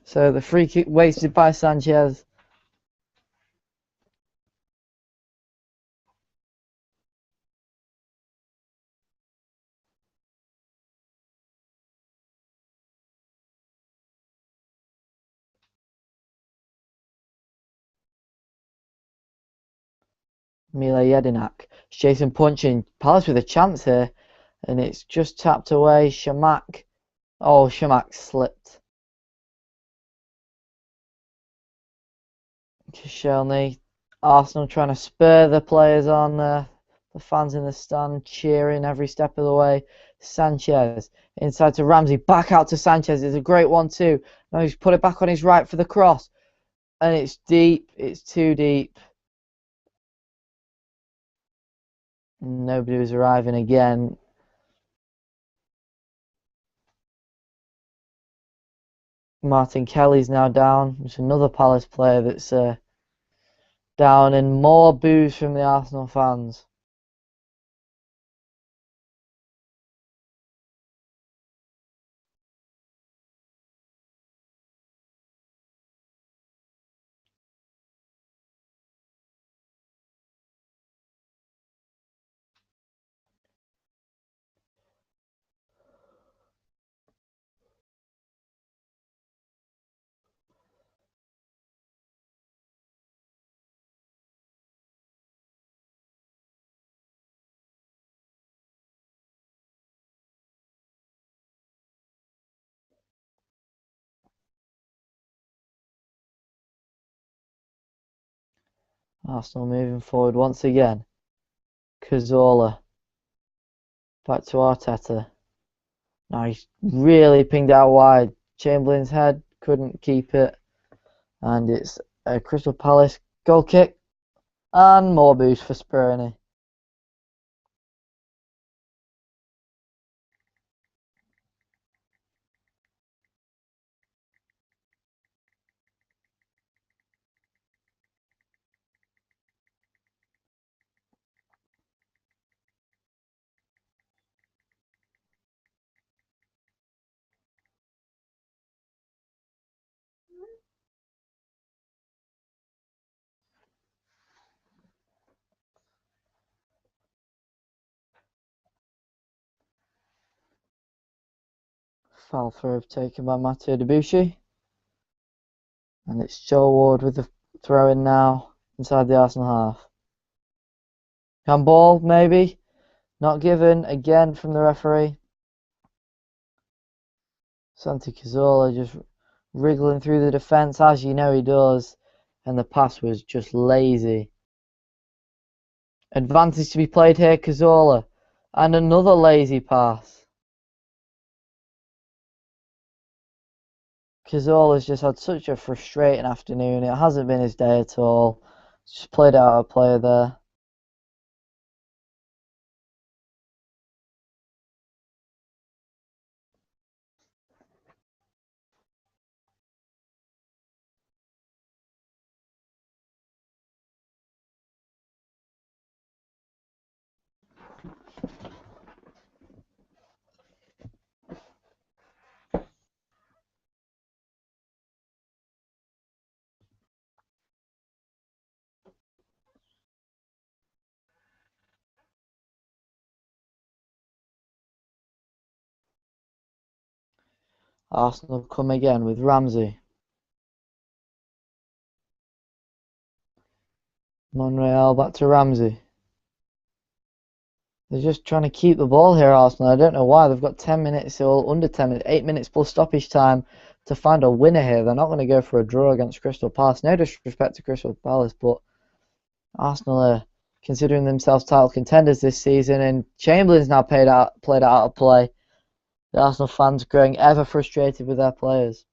So the free kick wasted by Sanchez. Mile Jedinak. Jason punching. Palace with a chance here. And it's just tapped away. Shamak. Oh, Shamak slipped. Koscielny. Arsenal trying to spur the players on. The fans in the stand cheering every step of the way. Sanchez inside to Ramsey. Back out to Sanchez. It's a great 1-2. Now he's put it back on his right for the cross. And it's deep. It's too deep. Nobody was arriving again. Martin Kelly's now down. There's another Palace player that's down, and more boos from the Arsenal fans. Arsenal moving forward once again. Cazorla. Back to Arteta. Now he's really pinged out wide. Chamberlain's head couldn't keep it. And it's a Crystal Palace goal kick. And more boost for Spurny. Foul throw taken by Matteo Debuchy. And it's Joel Ward with the throw in now inside the Arsenal half. Handball, maybe. Not given again from the referee. Santi Cazorla just wriggling through the defence, as you know he does. And the pass was just lazy. Advantage to be played here, Cazorla. And another lazy pass. Cazorla's just had such a frustrating afternoon. It hasn't been his day at all. Just played out a player there. Arsenal come again with Ramsey. Monreal back to Ramsey. They're just trying to keep the ball here, Arsenal. I don't know why. They've got 10 minutes or under 10 minutes, 8 minutes plus stoppage time to find a winner here. They're not going to go for a draw against Crystal Palace. No disrespect to Crystal Palace, but Arsenal are considering themselves title contenders this season, and Chamberlain's now played out of play. The Arsenal fans growing ever frustrated with their players.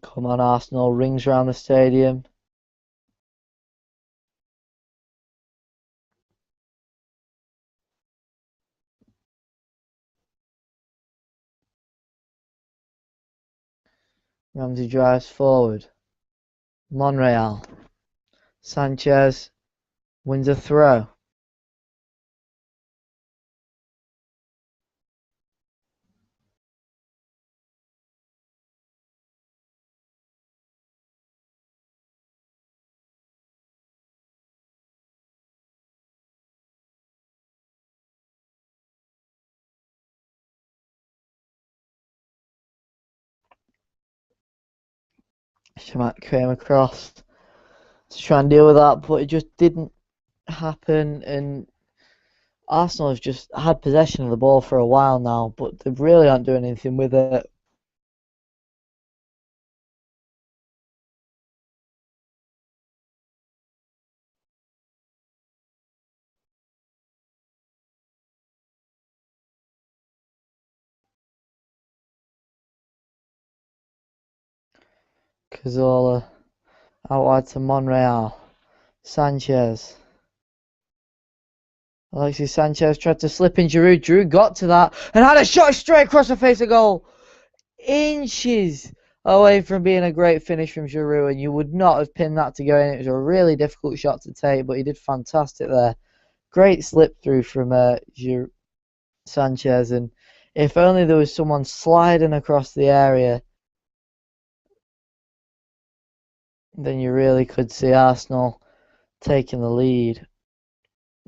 Come on, Arsenal. Rings around the stadium. Ramsey drives forward. Monreal. Sanchez wins a throw. Shamak came across to try and deal with that, but it just didn't happen. And Arsenal have just had possession of the ball for a while now, but they really aren't doing anything with it. Cazorla out wide to Monreal. Sanchez. Alexis Sanchez tried to slip in Giroud. Giroud got to that and had a shot straight across the face of goal. Inches away from being a great finish from Giroud, and you would not have pinned that to go in. It was a really difficult shot to take, but he did fantastic there. Great slip through from Sanchez, and if only there was someone sliding across the area, then you really could see Arsenal taking the lead.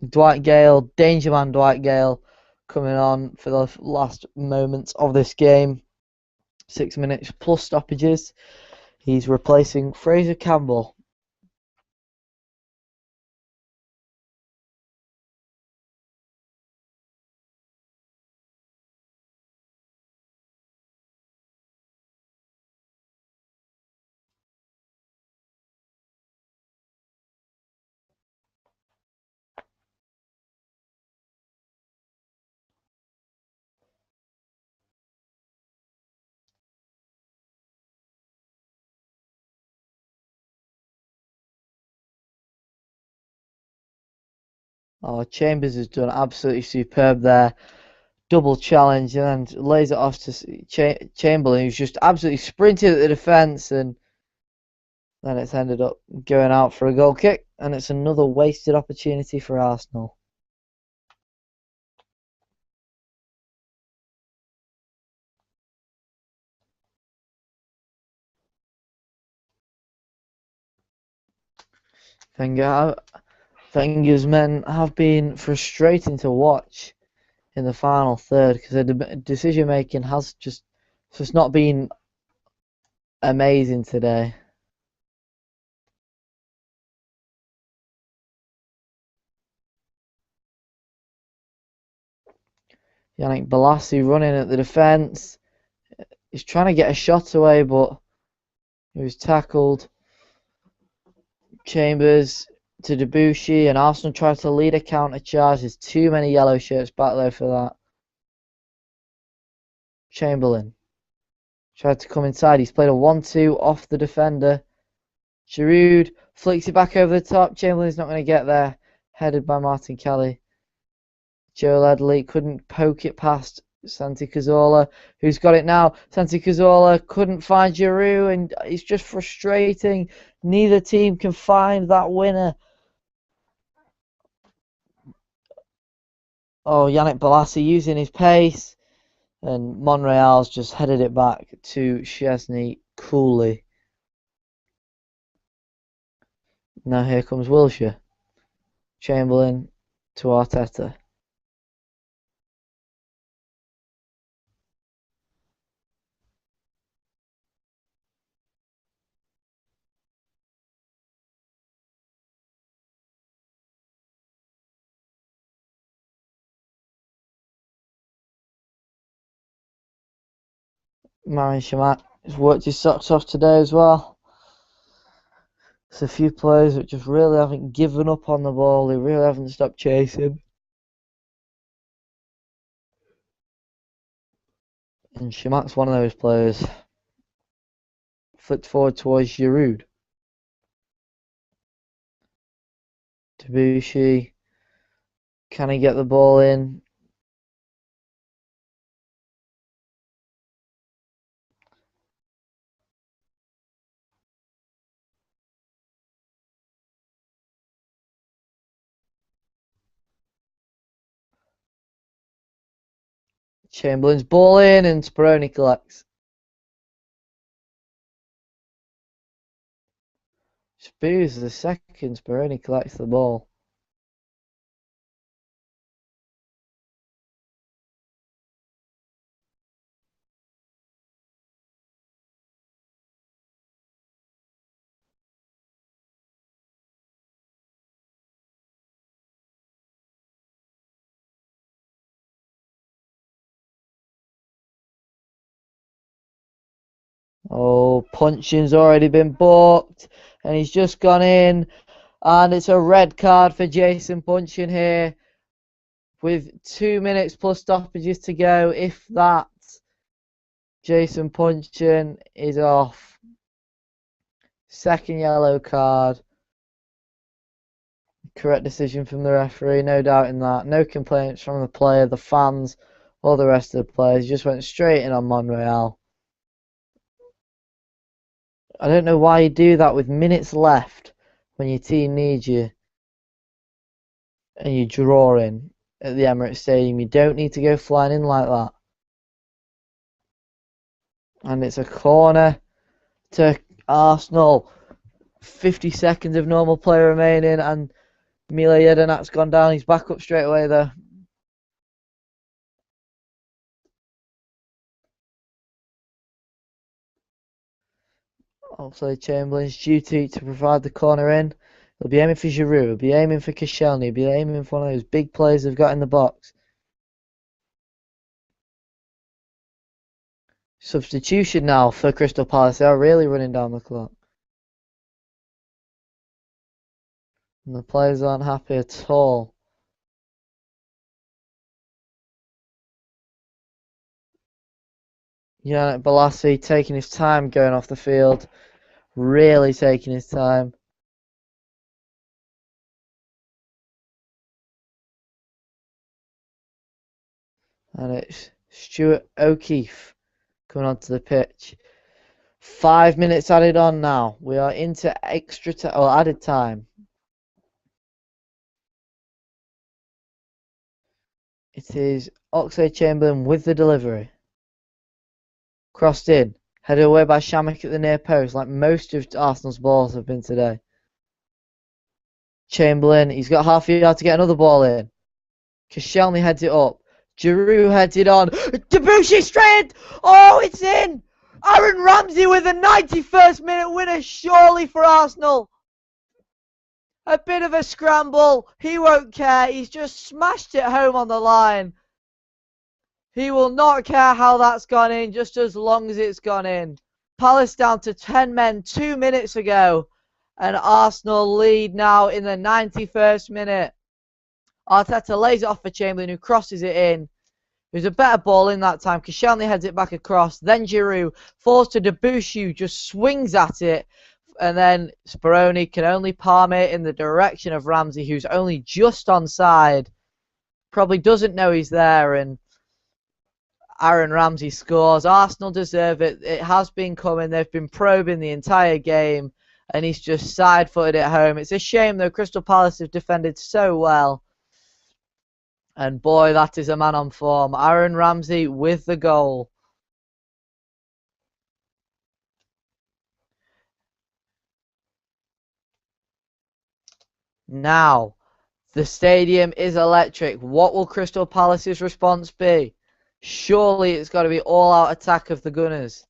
Dwight Gale, danger man Dwight Gale, coming on for the last moments of this game. 6 minutes plus stoppages. He's replacing Fraser Campbell. Oh, Chambers has done absolutely superb there. Double challenge and then lays it off to Chamberlain, who's just absolutely sprinted at the defence, and then it's ended up going out for a goal kick, and it's another wasted opportunity for Arsenal. Wenger's men have been frustrating to watch in the final third because the decision making has just not been amazing today. Yannick Bolasie running at the defence. He's trying to get a shot away, but he was tackled. Chambers to Debussy, and Arsenal tried to lead a counter charge. There's too many yellow shirts back there for that. Chamberlain tried to come inside. He's played a 1-2 off the defender. Giroud flicks it back over the top. Chamberlain's not going to get there. Headed by Martin Kelly. Joe Ledley couldn't poke it past Santi Cazorla, who's got it now. Santi Cazorla couldn't find Giroud, and it's just frustrating. Neither team can find that winner. Oh, Yannick Bolasie using his pace, and Monreal's just headed it back to Szczesny coolly. Now here comes Wilshere. Chamberlain to Arteta. Marin Chamakh has worked his socks off today as well. There's a few players that just really haven't given up on the ball. They really haven't stopped chasing. And Chamakh's one of those players. Flipped forward towards Giroud. Debussy. Can he get the ball in? Chamberlain's ball in, and Speroni collects. Spears the second. Speroni collects the ball. Oh, punching's already been booked, and he's just gone in, and it's a red card for Jason Punching here, with 2 minutes plus stoppages to go. If that, Jason Punching is off. Second yellow card. Correct decision from the referee, no doubt in that. No complaints from the player, the fans, or the rest of the players. He just went straight in on Monreal. I don't know why you do that with minutes left when your team needs you and you're drawing at the Emirates Stadium. You don't need to go flying in like that. And it's a corner to Arsenal. 50 seconds of normal play remaining, and Mile Jedenac's gone down. He's back up straight away though. Oxlade-Chamberlain's duty to provide the corner in. He'll be aiming for Giroud. He'll be aiming for Koscielny. He'll be aiming for one of those big players they've got in the box. Substitution now for Crystal Palace. They are really running down the clock. And the players aren't happy at all. Yannick Bolasie taking his time going off the field. Really taking his time. And it's Stuart O'Keefe coming onto the pitch. 5 minutes added on now. We are into extra time, or added time. It is Oxlade-Chamberlain with the delivery. Crossed in. Headed away by Shamak at the near post, like most of Arsenal's balls have been today. Chamberlain, he's got half a yard to get another ball in. Koscielny heads it up. Giroud heads it on. Debussy straight! Oh, it's in! Aaron Ramsey with a 91st minute winner, surely for Arsenal. A bit of a scramble. He won't care. He's just smashed it home on the line. He will not care how that's gone in, just as long as it's gone in. Palace down to 10 men 2 minutes ago. And Arsenal lead now in the 91st minute. Arteta lays it off for Chamberlain, who crosses it in. There's a better ball in that time. Koscielny heads it back across. Then Giroud falls to Debussy, who just swings at it. And then Speroni can only palm it in the direction of Ramsey, who's only just onside. Probably doesn't know he's there. And Aaron Ramsey scores. Arsenal deserve it. It has been coming. They've been probing the entire game. And he's just side-footed it home. It's a shame, though. Crystal Palace have defended so well. And boy, that is a man on form. Aaron Ramsey with the goal. Now, the stadium is electric. What will Crystal Palace's response be? Surely it's got to be all-out attack of the Gunners.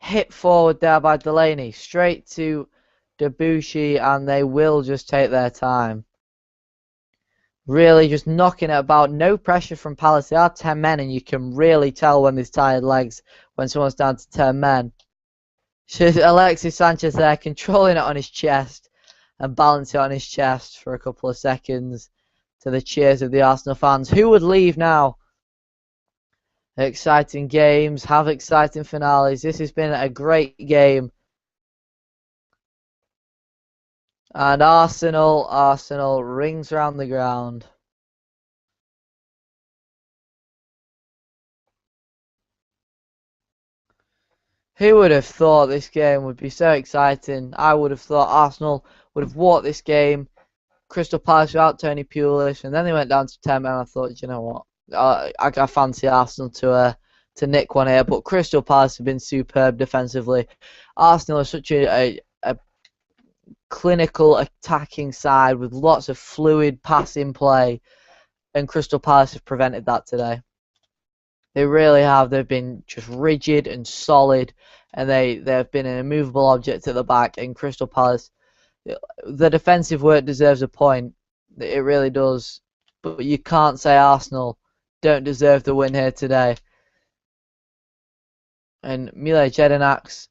Hit forward there by Delaney. Straight to Debussy, and they will just take their time. Really just knocking it about. No pressure from Palace. They are 10 men, and you can really tell when there's tired legs when someone's down to 10 men. Alexis Sanchez there, controlling it on his chest and balancing it on his chest for a couple of seconds to the cheers of the Arsenal fans. Who would leave now? Exciting games, have exciting finales. This has been a great game. And Arsenal rings around the ground. Who would have thought this game would be so exciting? I would have thought Arsenal would have walked this game. Crystal Palace without Tony Pulis, and then they went down to 10 men. I thought, you know what? I fancy Arsenal to nick one here, but Crystal Palace have been superb defensively. Arsenal are such a clinical attacking side with lots of fluid passing play, and Crystal Palace have prevented that today. They really have. They've been just rigid and solid, and they've been an immovable object at the back. And Crystal Palace, the defensive work deserves a point. It really does. But you can't say Arsenal don't deserve the win here today. And Mile Jedinak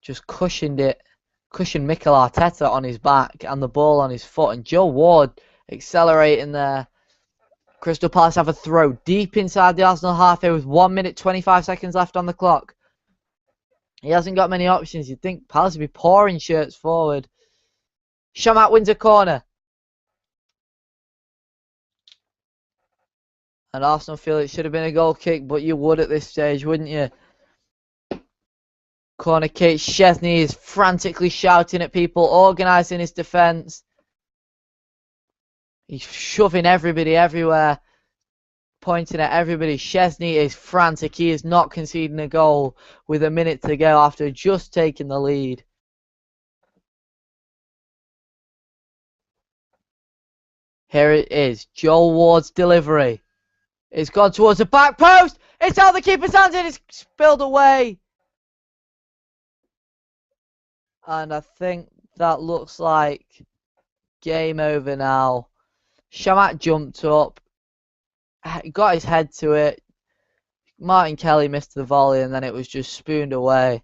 just cushioned Mikel Arteta on his back and the ball on his foot. And Joe Ward accelerating there. Crystal Palace have a throw deep inside the Arsenal half here with 1 minute 25 seconds left on the clock. He hasn't got many options. You'd think Palace would be pouring shirts forward. Chamakh wins a corner. And Arsenal feel it should have been a goal kick, but you would at this stage, wouldn't you? Corner kick. Szczesny is frantically shouting at people, organising his defence. He's shoving everybody everywhere, pointing at everybody. Szczesny is frantic. He is not conceding a goal with a minute to go after just taking the lead. Here it is. Joel Ward's delivery. It's gone towards the back post. It's out the keeper's hands and it's spilled away. And I think that looks like game over now. Chamakh jumped up, got his head to it. Martin Kelly missed the volley and then it was just spooned away.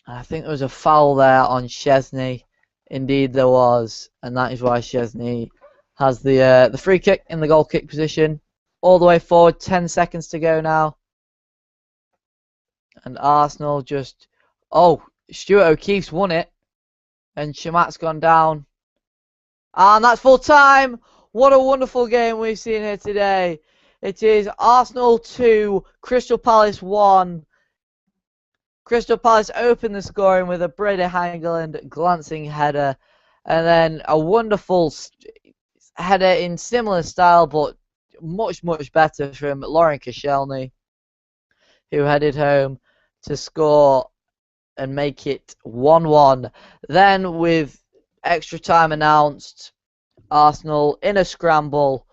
I think there was a foul there on Szczesny. Indeed there was, and that is why Szczesny has the free kick in the goal kick position. All the way forward, 10 seconds to go now. And Arsenal just... Oh, Stuart O'Keefe's won it. And Chamakh's gone down. And that's full time. What a wonderful game we've seen here today. It is Arsenal 2, Crystal Palace 1. Crystal Palace opened the scoring with a Brede Hangeland glancing header. And then a wonderful header in similar style, but much, much better from Laurent Koscielny, who headed home to score and make it 1-1. Then, with extra time announced, Arsenal in a scramble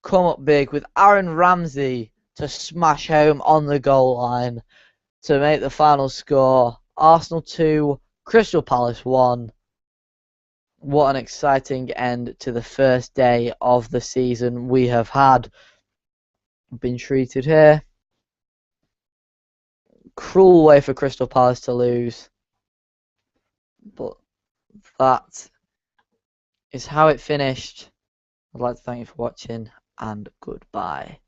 come up big with Aaron Ramsey to smash home on the goal line to make the final score. Arsenal 2, Crystal Palace 1. What an exciting end to the first day of the season we have had. Been treated here. Cruel way for Crystal Palace to lose. But that is how it finished. I'd like to thank you for watching and goodbye.